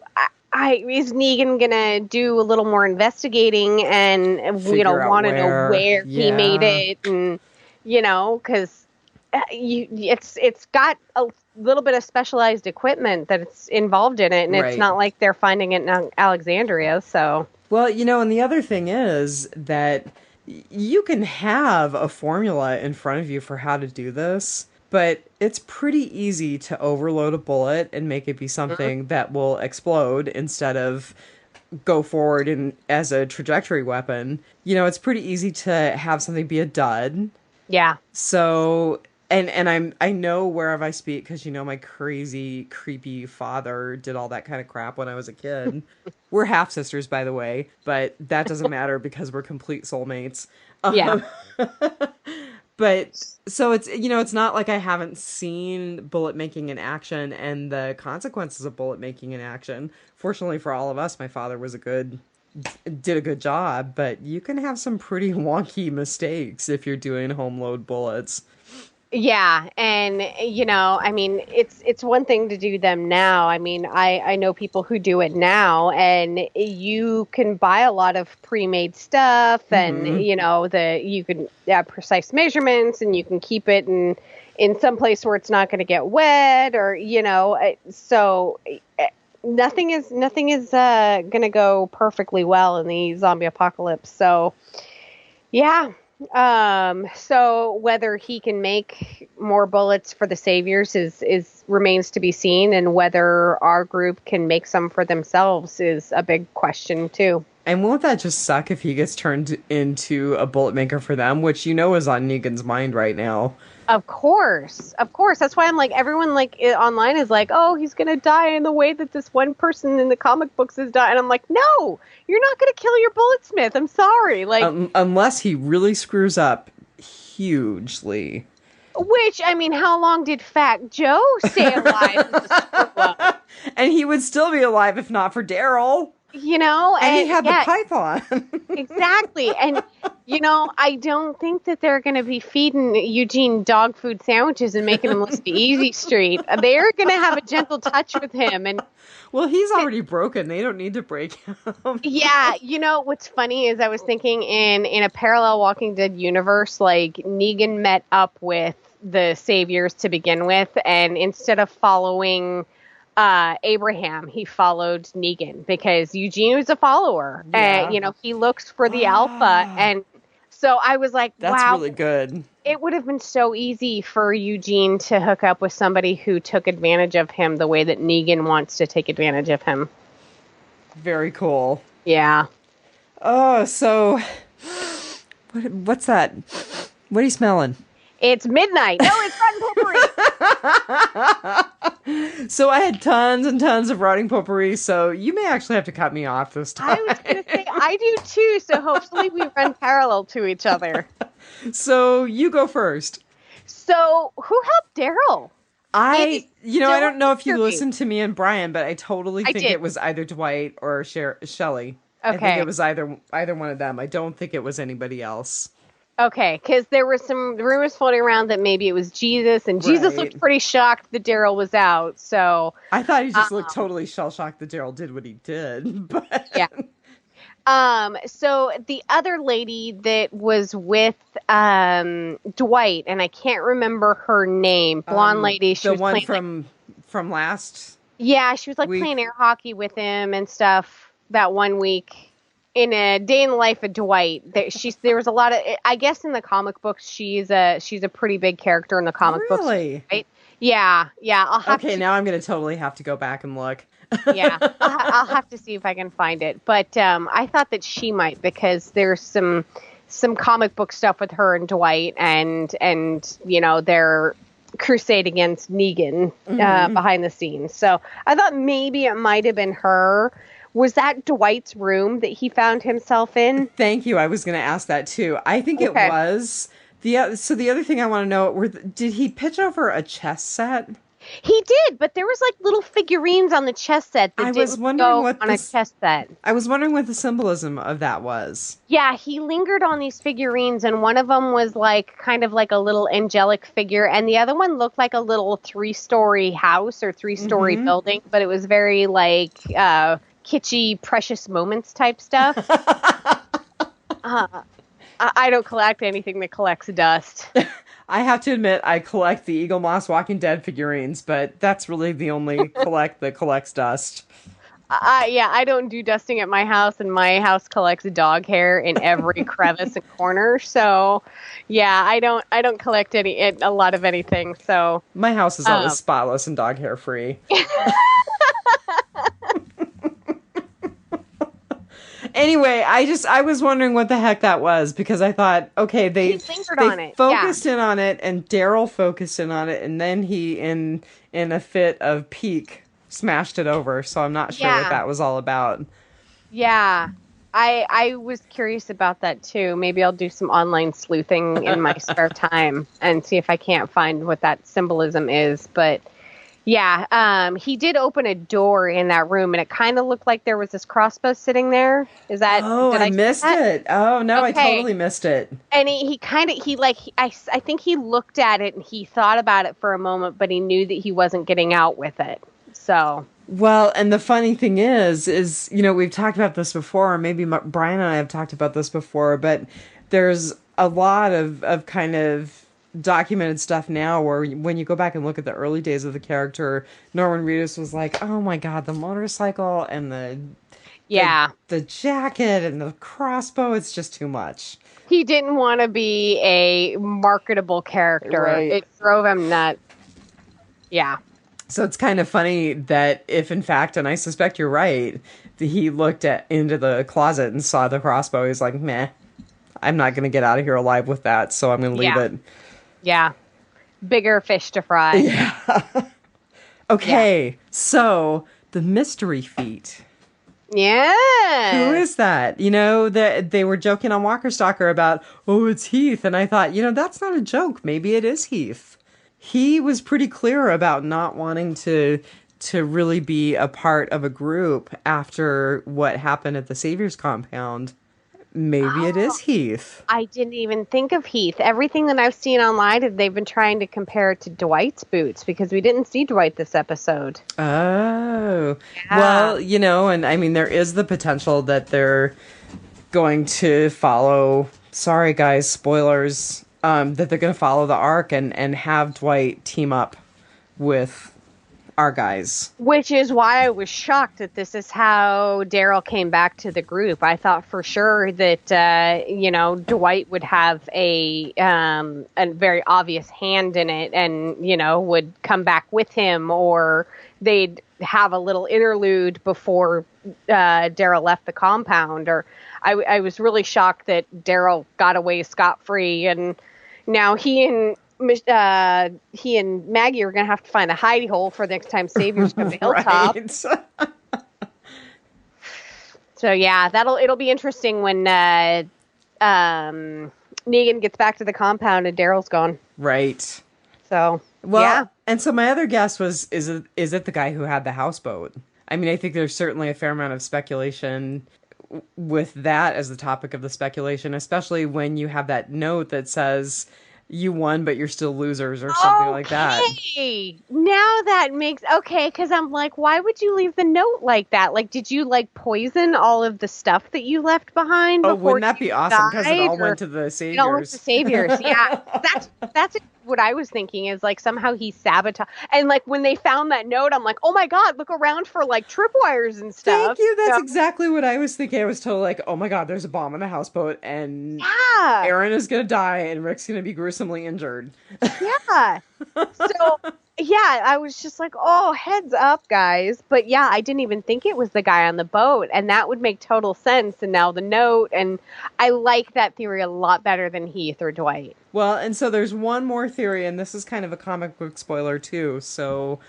gonna do a little more investigating and want to know where he made it, and because it's got a little bit of specialized equipment that's involved in it, and It's not like they're finding it in Alexandria. So well, and the other thing is that you can have a formula in front of you for how to do this, but it's pretty easy to overload a bullet and make it be something that will explode instead of go forward as a trajectory weapon. It's pretty easy to have something be a dud. Yeah. So, and I know whereof I speak because my crazy, creepy father did all that kind of crap when I was a kid. We're half sisters, by the way, but that doesn't matter because we're complete soulmates. Yeah. But so it's not like I haven't seen bullet making in action and the consequences of bullet making in action. Fortunately for all of us, my father did a good job, but you can have some pretty wonky mistakes if you're doing home load bullets. Yeah, and I mean, it's one thing to do them now. I mean, I know people who do it now, and you can buy a lot of pre-made stuff, and you can have precise measurements, and you can keep it in some place where it's not going to get wet, or so nothing is going to go perfectly well in the zombie apocalypse. So yeah. So whether he can make more bullets for the saviors is remains to be seen, and whether our group can make some for themselves is a big question too. And won't that just suck if he gets turned into a bullet maker for them, which is on Negan's mind right now. Of course. That's why I'm like, everyone online is like, oh, he's gonna die in the way that this one person in the comic books has died. And I'm like, no, you're not gonna kill your bulletsmith. I'm sorry. Like, unless he really screws up hugely. Which, I mean, how long did Fat Joe stay alive? And he would still be alive if not for Daryl. And he had the python. Exactly. And, I don't think that they're going to be feeding Eugene dog food sandwiches and making him listen to Easy Street. They're going to have a gentle touch with him. And well, he's already broken. They don't need to break him. Yeah. What's funny is I was thinking in a parallel Walking Dead universe, like Negan met up with the saviors to begin with. And instead of following Abraham, he followed Negan because Eugene was a follower, and he looks for the alpha, and so I was like, that's wow, really good. It would have been so easy for Eugene to hook up with somebody who took advantage of him the way that Negan wants to take advantage of him. Very cool. Yeah. Oh, so what's that? What are you smelling? It's midnight. No, it's rotten potpourri. So I had tons and tons of rotting potpourri, so you may actually have to cut me off this time. I was going to say, I do too, so hopefully we run parallel to each other. So you go first. So who helped Daryl? I don't know if you listened to me and Brian, but I totally think it was either Dwight or Shelley. Okay. I think it was either one of them. I don't think it was anybody else. Okay, because there were some rumors floating around that maybe it was Jesus, and Jesus looked pretty shocked that Daryl was out. So I thought he just looked totally shell-shocked that Daryl did what he did. But yeah. So the other lady that was with Dwight, and I can't remember her name, blonde lady. She was one from last. Yeah, she was like playing air hockey with him and stuff that one week. In a day in the life of Dwight, there was a lot of, I guess in the comic books, she's a pretty big character in the comic books. Right? Yeah, I'll have Okay, to. now I'm going to totally have to go back and look. Yeah, I'll have to see if I can find it. But I thought that she might, because there's some comic book stuff with her and Dwight, and their crusade against Negan behind the scenes. So I thought maybe it might have been her. Was that Dwight's room that he found himself in? Thank you. I was going to ask that too. I think it Okay. was. So the other thing I want to know, did he pitch over a chess set? He did, but there was like little figurines on the chess set that didn't go on a chess set. I was wondering what the symbolism of that was. Yeah, he lingered on these figurines, and one of them was like kind of like a little angelic figure, and the other one looked like a little 3-story house or 3-story building, but it was very like kitschy, precious moments type stuff. I don't collect anything that collects dust. I have to admit, I collect the Eagle Moss Walking Dead figurines, but that's really the only collect that collects dust. I don't do dusting at my house, and my house collects dog hair in every crevice and corner. So, yeah, I don't collect a lot of anything. So my house is always spotless and dog hair free. Anyway, I was wondering what the heck that was, because I thought, okay, they focused in on it, and Daryl focused in on it, and then he, in a fit of pique, smashed it over. So I'm not sure what that was all about. Yeah, I was curious about that too. Maybe I'll do some online sleuthing in my spare time and see if I can't find what that symbolism is. But yeah, he did open a door in that room, and it kind of looked like there was this crossbow sitting there. Is that? Oh, I missed it. Oh no, okay. I totally missed it. And I think he looked at it and he thought about it for a moment, but he knew that he wasn't getting out with it. So. Well, and the funny thing is, we've talked about this before. Maybe Brian and I have talked about this before, but there's a lot of kind of documented stuff now where when you go back and look at the early days of the character, Norman Reedus was like, oh my God, the motorcycle and the jacket and the crossbow, it's just too much. He didn't want to be a marketable character. Right. It drove him nuts. Yeah. So it's kind of funny that if in fact, and I suspect you're right, he looked into the closet and saw the crossbow. He's like, meh, I'm not going to get out of here alive with that, so I'm going to leave it. Yeah. Bigger fish to fry. Yeah. Okay. So the mystery feet. Yeah. Who is that? That they were joking on Walker Stalker about, oh, it's Heath. And I thought, that's not a joke. Maybe it is Heath. He was pretty clear about not wanting to really be a part of a group after what happened at the Savior's compound. Maybe it is Heath. I didn't even think of Heath. Everything that I've seen online, they've been trying to compare it to Dwight's boots, because we didn't see Dwight this episode. Oh. Yeah. Well, and I mean, there is the potential that they're going to follow, sorry guys, spoilers, that they're going to follow the arc and have Dwight team up with our guys. Which is why I was shocked that this is how Daryl came back to the group. I thought for sure that, Dwight would have a very obvious hand in it and, would come back with him, or they'd have a little interlude before Daryl left the compound. Or I was really shocked that Daryl got away scot-free, and now he and Maggie are going to have to find a hidey hole for the next time Saviors come to Hilltop. So yeah, it'll be interesting when Negan gets back to the compound and Daryl's gone. Right. So and so my other guess was, is it the guy who had the houseboat? I mean, I think there's certainly a fair amount of speculation with that as the topic of the speculation, especially when you have that note that says, you won, but you're still losers, or something like that. Now that makes... Okay, because I'm like, why would you leave the note like that? Like, did you, poison all of the stuff that you left behind? Oh, wouldn't that be awesome? Because it all went to the Saviors. It all went to Saviors, yeah. That's what I was thinking, is, somehow he sabotaged... And, when they found that note, I'm like, oh my God, look around for, tripwires and stuff. Thank you, that's exactly what I was thinking. I was totally like, oh my God, there's a bomb on the houseboat, and Aaron is going to die, and Rick's going to be gruesomely injured. Yeah. So Yeah, I was just like, oh, heads up, guys. But yeah, I didn't even think it was the guy on the boat, and that would make total sense. And now the note, and I like that theory a lot better than Heath or Dwight. Well, and so there's one more theory, and this is kind of a comic book spoiler too. So,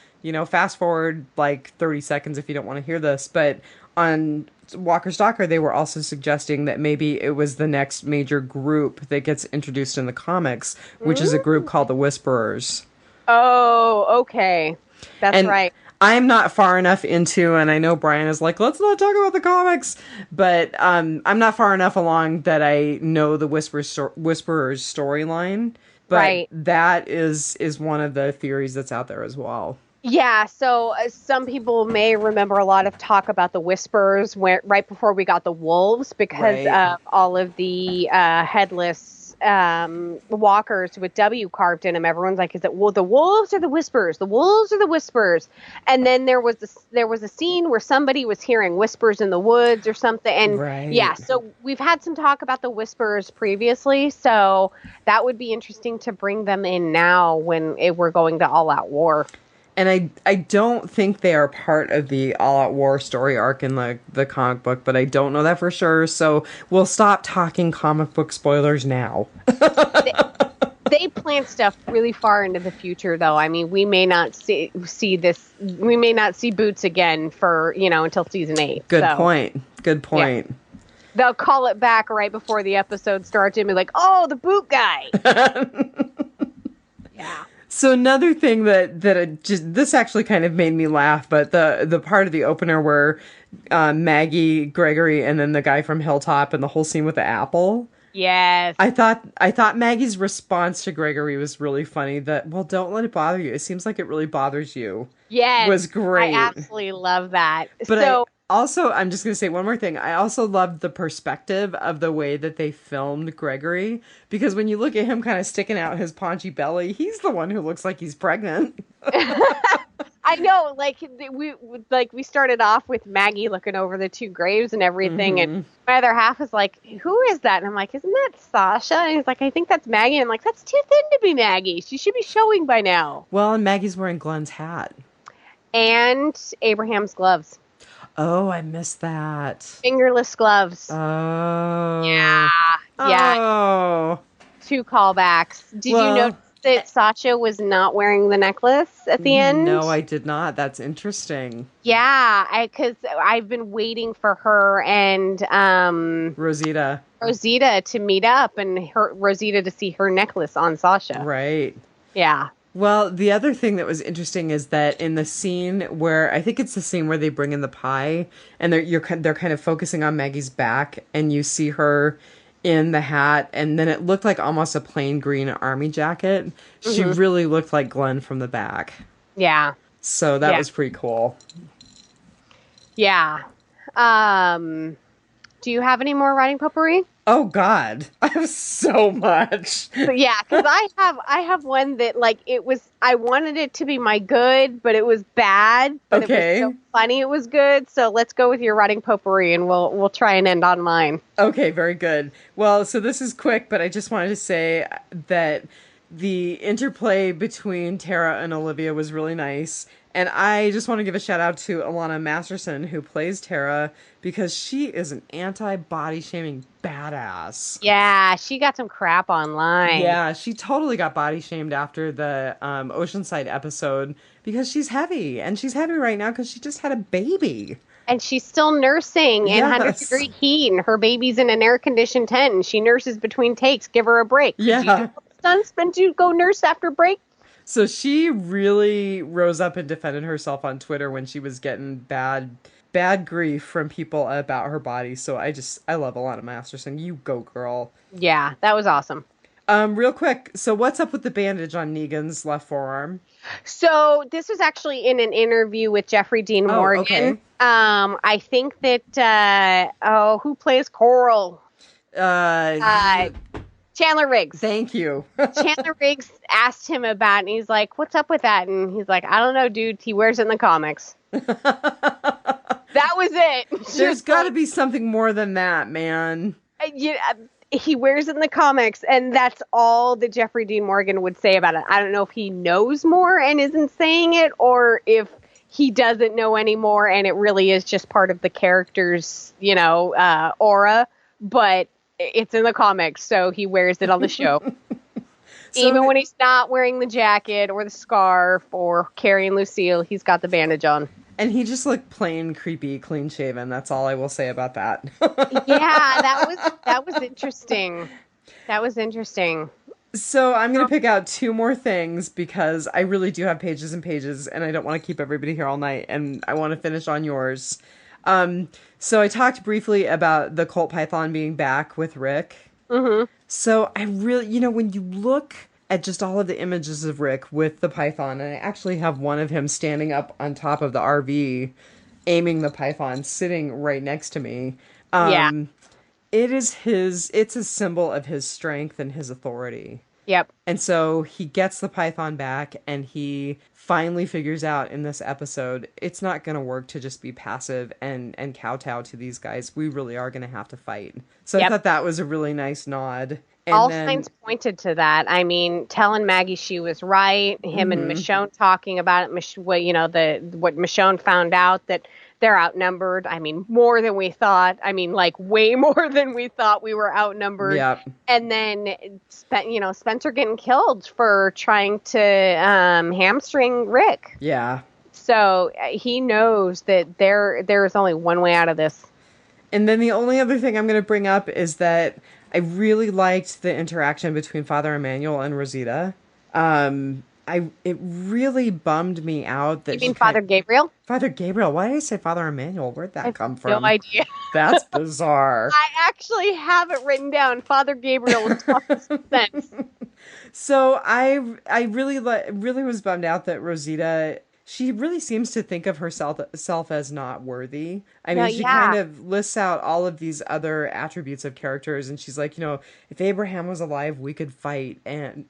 fast forward like 30 seconds if you don't want to hear this. But on Walker's Docker, they were also suggesting that maybe it was the next major group that gets introduced in the comics, which is a group called the Whisperers. Oh, okay. That's right. I'm not far enough into, and I know Brian is like, let's not talk about the comics, but I'm not far enough along that I know the Whisperers storyline. But that is one of the theories that's out there as well. Yeah, so some people may remember a lot of talk about the Whisperers right before we got the Wolves, because of all of the headless walkers with W carved in them. Everyone's like, is it the Wolves or the Whispers? The Wolves or the Whispers? And then there was a scene where somebody was hearing whispers in the woods or something. And yeah, so we've had some talk about the Whispers previously, so that would be interesting to bring them in now when we're going to All Out War. And I don't think they are part of the All Out War story arc in the comic book, but I don't know that for sure. So we'll stop talking comic book spoilers now. They plant stuff really far into the future, though. I mean, we may not see this. We may not see Boots again for until season 8. Good point. Yeah. They'll call it back right before the episode starts and be like, "Oh, the Boot guy." Yeah. So another thing that this actually kind of made me laugh, but the part of the opener where Maggie, Gregory, and then the guy from Hilltop and the whole scene with the apple. Yes. I thought Maggie's response to Gregory was really funny. That, well, don't let it bother you. It seems like it really bothers you. Yes. Was great. I absolutely love that. But also, I'm just going to say one more thing. I also loved the perspective of the way that they filmed Gregory, because when you look at him kind of sticking out his paunchy belly, he's the one who looks like he's pregnant. I know, we started off with Maggie looking over the two graves and everything, and my other half is like, "Who is that?" And I'm like, "Isn't that Sasha?" And he's like, "I think that's Maggie." And I'm like, "That's too thin to be Maggie. She should be showing by now." Well, and Maggie's wearing Glenn's hat. And Abraham's gloves. Oh, I missed that. Fingerless gloves. Oh. Yeah. Oh. 2 callbacks. Did you notice that Sasha was not wearing the necklace at the end? No, I did not. That's interesting. Yeah, because I've been waiting for her and Rosita to meet up, and Rosita to see her necklace on Sasha. Right. Yeah. Well, the other thing that was interesting is that in the scene where, I think it's the scene where they bring in the pie, and they're kind of focusing on Maggie's back, and you see her in the hat, and then it looked like almost a plain green army jacket. She really looked like Glenn from the back. Yeah. So that was pretty cool. Yeah. Do you have any more writing potpourri? Oh God, I have so much. Yeah, because I have one that I wanted it to be my good, but it was bad. But it was so funny it was good. So let's go with your writing potpourri, and we'll try and end on mine. Okay, very good. Well, so this is quick, but I just wanted to say that the interplay between Tara and Olivia was really nice. And I just want to give a shout out to Alana Masterson, who plays Tara, because she is an anti-body shaming badass. Yeah, she got some crap online. Yeah, she totally got body shamed after the Oceanside episode because she's heavy. And she's heavy right now because she just had a baby. And she's still nursing in 100-degree heat, and her baby's in an air-conditioned tent, and she nurses between takes. Give her a break. Yeah. Did you go nurse after break? So she really rose up and defended herself on Twitter when she was getting bad grief from people about her body. So I love Alana Masterson. You go, girl. Yeah, that was awesome. Real quick. So what's up with the bandage on Negan's left forearm? So this was actually in an interview with Jeffrey Dean Morgan. Okay. I think that, who plays Coral? Chandler Riggs. Thank you. Chandler Riggs asked him about it, and he's like, "What's up with that?" And he's like, "I don't know, dude. He wears it in the comics." That was it. There's got to be something more than that, man. he wears it in the comics, and that's all that Jeffrey Dean Morgan would say about it. I don't know if he knows more and isn't saying it, or if he doesn't know anymore and it really is just part of the character's, aura. But it's in the comics, so he wears it on the show. Even when he's not wearing the jacket or the scarf or carrying Lucille, he's got the bandage on. And he just looked plain creepy, clean shaven. That's all I will say about that. Yeah, that was interesting. That was interesting. So I'm going to pick out two more things because I really do have pages and pages, and I don't want to keep everybody here all night, and I want to finish on yours. So I talked briefly about the Colt Python being back with Rick. Mm-hmm. So I really, when you look at just all of the images of Rick with the Python, and I actually have one of him standing up on top of the RV, aiming the Python, sitting right next to me. It's a symbol of his strength and his authority. Yep. And so he gets the Python back, and he finally figures out in this episode, it's not going to work to just be passive and kowtow to these guys. We really are going to have to fight. So I thought that was a really nice nod. And all signs pointed to that. I mean, telling Maggie she was right, him and Michonne talking about it, what Michonne found out, that they're outnumbered. I mean, more than we thought. I mean, like way more than we thought we were outnumbered. Yep. And then, Spencer getting killed for trying to hamstring Rick. Yeah. So he knows that there is only one way out of this. And then the only other thing I'm going to bring up is that I really liked the interaction between Father Emmanuel and Rosita. It really bummed me out that you mean Father Gabriel? Father Gabriel. Why did I say Father Emmanuel? Where'd that come from? No idea. That's bizarre. I actually have it written down. Father Gabriel was talking some sense. So I really was bummed out that Rosita, she really seems to think of herself as not worthy. I mean, she kind of lists out all of these other attributes of characters, and she's like, if Abraham was alive, we could fight, and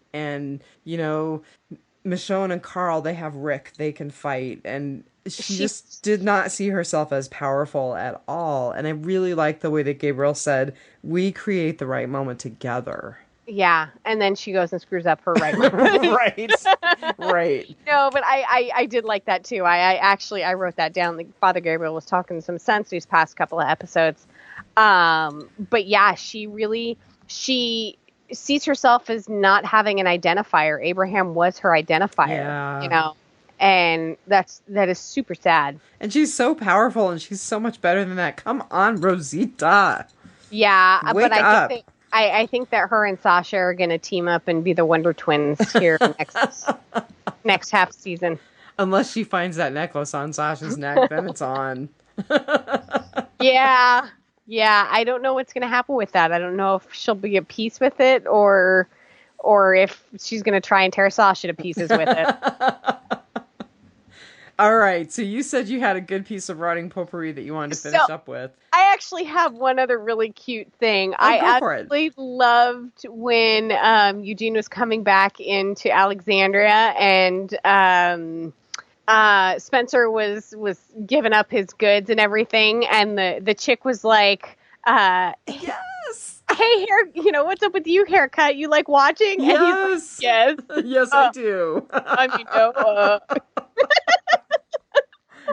Michonne and Carl, they have Rick, they can fight, and she just did not see herself as powerful at all. And I really like the way that Gabriel said, we create the right moment together. Yeah, and then she goes and screws up her right moment. Right. No, but I did like that too. I wrote that down. Like, Father Gabriel was talking some sense these past couple of episodes. But yeah, she sees herself as not having an identifier. Abraham was her identifier, and that is super sad. And she's so powerful, and she's so much better than that. Come on, Rosita. Yeah, Wake but up. I think that her and Sasha are going to team up and be the Wonder Twins here next half season. Unless she finds that necklace on Sasha's neck, then it's on. Yeah. I don't know what's going to happen with that. I don't know if she'll be at peace with it or if she's going to try and tear Sasha to pieces with it. All right. So you said you had a good piece of rotting potpourri that you wanted to finish up with. I actually have one other really cute thing. I actually loved when Eugene was coming back into Alexandria and Spencer was giving up his goods and everything, and the chick was like, yes, hey, what's up with you, haircut? You like watching? Yes, and he's like, yes, yes, I do. I mean,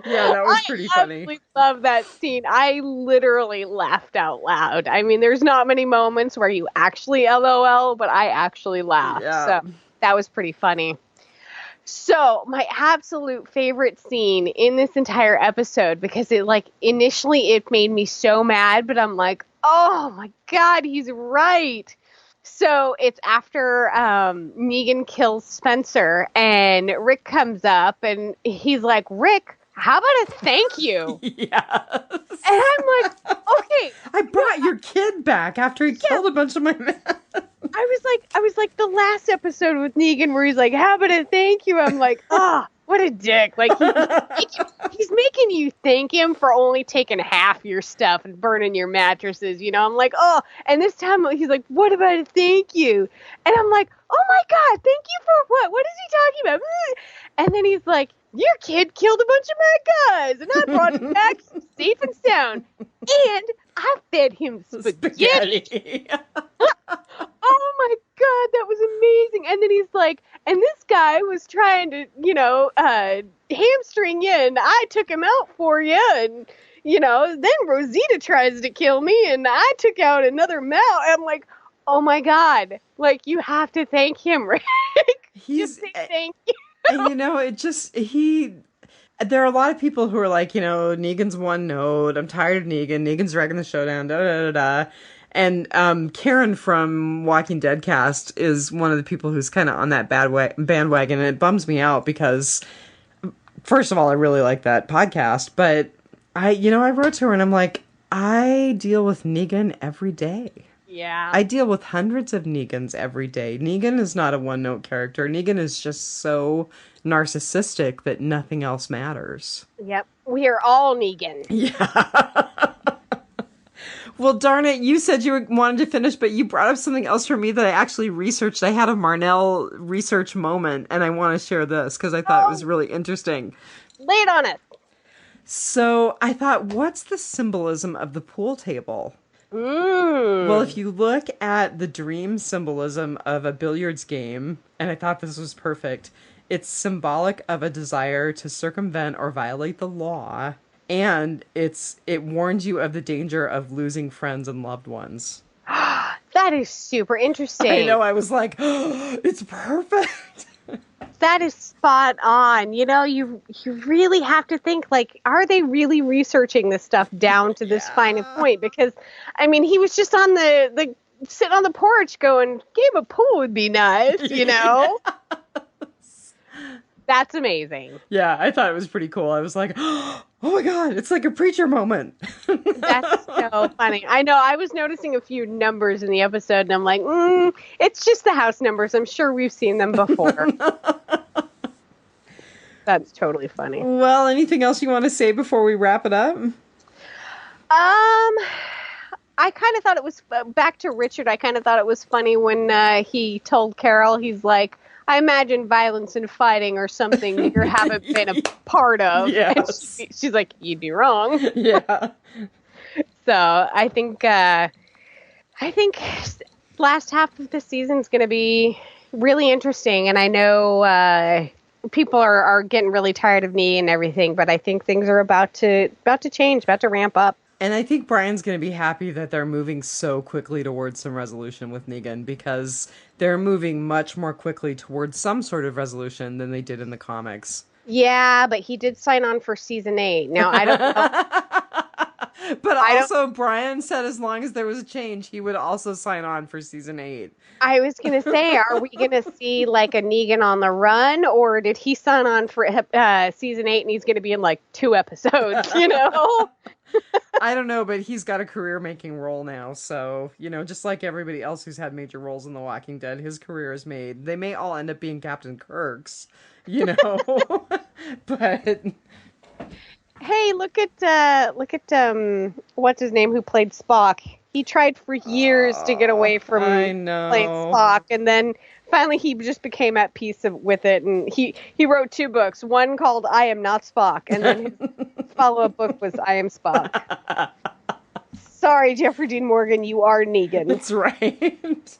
yeah, that was pretty funny. I love that scene. I literally laughed out loud. I mean, there's not many moments where you actually LOL, but I actually laughed. Yeah. So that was pretty funny. So my absolute favorite scene in this entire episode, because initially it made me so mad, but I'm like, oh my God, he's right. So it's after Negan kills Spencer and Rick comes up and he's like, Rick, how about a thank you? Yes. And I'm like, okay. I brought your kid back after he killed a bunch of my men. I was like the last episode with Negan where he's like, how about a thank you? I'm like, what a dick. Like, he's making you thank him for only taking half your stuff and burning your mattresses, I'm like, and this time he's like, what about a thank you? And I'm like, oh my God, thank you for what? What is he talking about? And then he's like, your kid killed a bunch of my guys, and I brought him back safe and sound, and I fed him spaghetti. God, that was amazing. And then he's like, and this guy was trying to, hamstring you, and I took him out for you. And, then Rosita tries to kill me, and I took out another mount. I'm like, oh my God, like, you have to thank him, Rick. He's, Just say thank you. and there are a lot of people who are like, Negan's one note. I'm tired of Negan. Negan's dragging the show down. Da da da da. And Karen from Walking Dead cast is one of the people who's kind of on that bandwagon, and it bums me out because, first of all, I really like that podcast, but I wrote to her and I'm like, I deal with Negan every day. Yeah. I deal with hundreds of Negans every day. Negan is not a one-note character. Negan is just so narcissistic that nothing else matters. Yep. We are all Negan. Yeah. Well, darn it, you said you wanted to finish, but you brought up something else for me that I actually researched. I had a Marnell research moment, and I want to share this because I thought it was really interesting. Lay it on us. So I thought, what's the symbolism of the pool table? Well, if you look at the dream symbolism of a billiards game, and I thought this was perfect, it's symbolic of a desire to circumvent or violate the law, and it warns you of the danger of losing friends and loved ones. That is super interesting. I know, I was like, oh, it's perfect. That is spot on. You really have to think, like, are they really researching this stuff down to this fine point? Because, I mean, he was just on the sitting on the porch going, game of pool would be nice, Yes. That's amazing. Yeah, I thought it was pretty cool. I was like, oh my God, it's like a preacher moment. That's so funny. I know, I was noticing a few numbers in the episode, and I'm like, it's just the house numbers. I'm sure we've seen them before. That's totally funny. Well, anything else you want to say before we wrap it up? I kind of thought it was, back to Richard, I kind of thought it was funny when he told Carol, he's like, I imagine violence and fighting or something you haven't been a part of. Yes. And she's like, you'd be wrong. Yeah. So I think last half of the season is going to be really interesting. And I know people are getting really tired of me and everything, but I think things are about to change, about to ramp up. And I think Brian's going to be happy that they're moving so quickly towards some resolution with Negan, because they're moving much more quickly towards some sort of resolution than they did in the comics. Yeah, but he did sign on for season 8. Now, I don't know. But also, Brian said as long as there was a change, he would also sign on for season 8. I was going to say, are we going to see like a Negan on the run, or did he sign on for season 8 and he's going to be in like 2 episodes, I don't know, but he's got a career-making role now, so, just like everybody else who's had major roles in The Walking Dead, his career is made. They may all end up being Captain Kirk's, but... Hey, look at what's his name who played Spock. He tried for years to get away from playing Spock, and then finally he just became at peace with it, and he wrote 2 books, one called I Am Not Spock, and then his follow-up book was I Am Spock. Sorry, Jeffrey Dean Morgan, you are Negan. That's right.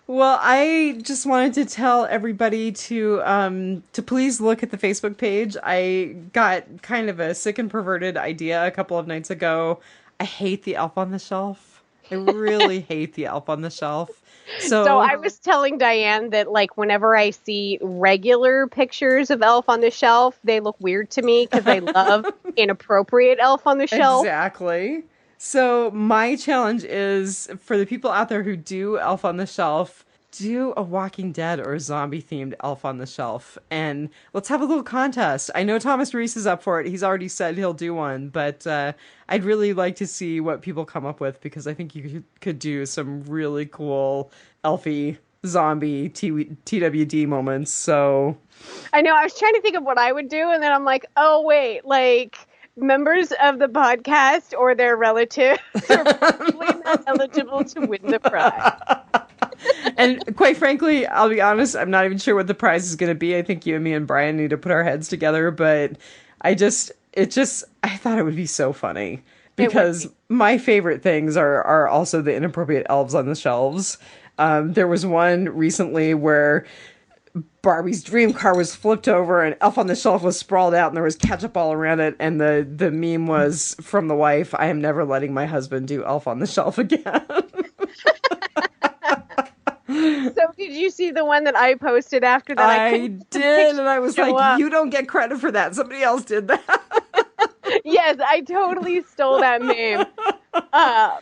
Well, I just wanted to tell everybody to please look at the Facebook page. I got kind of a sick and perverted idea a couple of nights ago. I hate the Elf on the Shelf. I really hate the Elf on the Shelf. So I was telling Diane that, like, whenever I see regular pictures of Elf on the Shelf, they look weird to me because I love inappropriate Elf on the Shelf. Exactly. So my challenge is for the people out there who do Elf on the Shelf, do a Walking Dead or a zombie-themed Elf on the Shelf, and let's have a little contest. I know Thomas Reese is up for it. He's already said he'll do one, but I'd really like to see what people come up with, because I think you could do some really cool elfy zombie TWD moments. So I know, I was trying to think of what I would do, and then I'm like, oh wait, like members of the podcast or their relatives are probably not eligible to win the prize. And quite frankly, I'll be honest, I'm not even sure what the prize is going to be. I think you and me and Brian need to put our heads together, but I thought it would be so funny, because my favorite things are also the inappropriate elves on the shelves. There was one recently where Barbie's dream car was flipped over and Elf on the Shelf was sprawled out and there was ketchup all around it. And the meme was from the wife, I am never letting my husband do Elf on the Shelf again. So did you see the one that I posted after that? I did, and I was like, you don't get credit for that. Somebody else did that. Yes, I totally stole that meme.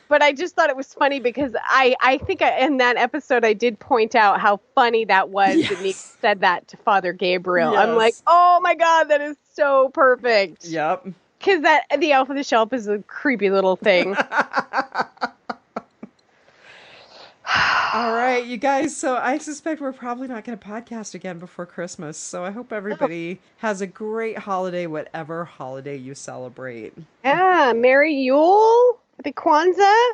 But I just thought it was funny because I think in that episode I did point out how funny that was that Nick said that to Father Gabriel. Yes. I'm like, oh my God, that is so perfect. Yep. Because the Elf on the Shelf is a creepy little thing. All right, you guys. So I suspect we're probably not going to podcast again before Christmas. So I hope everybody has a great holiday, whatever holiday you celebrate. Yeah, Merry Yule, the Kwanzaa,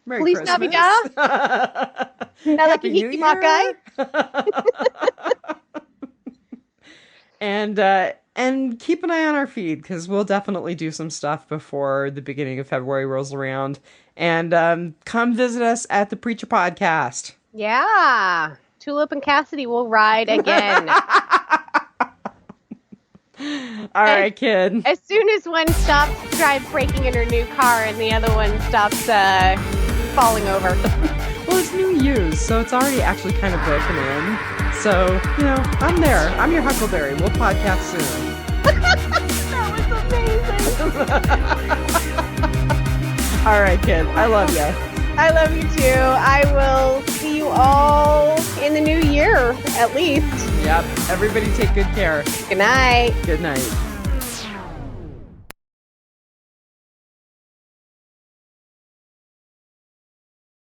Merry Feliz Christmas. Navidad, Happy New Year. And keep an eye on our feed because we'll definitely do some stuff before the beginning of February rolls around. And come visit us at the Preacher Podcast. Yeah. Tulip and Cassidy will ride again. All right, kid. As soon as one stops breaking in her new car and the other one stops falling over. Well, it's new use, so it's already actually kind of broken in. So, I'm there. I'm your Huckleberry. We'll podcast soon. That was amazing. All right, kid. I love you. I love you too. I will see you all in the new year, at least. Yep. Everybody take good care. Good night. Good night.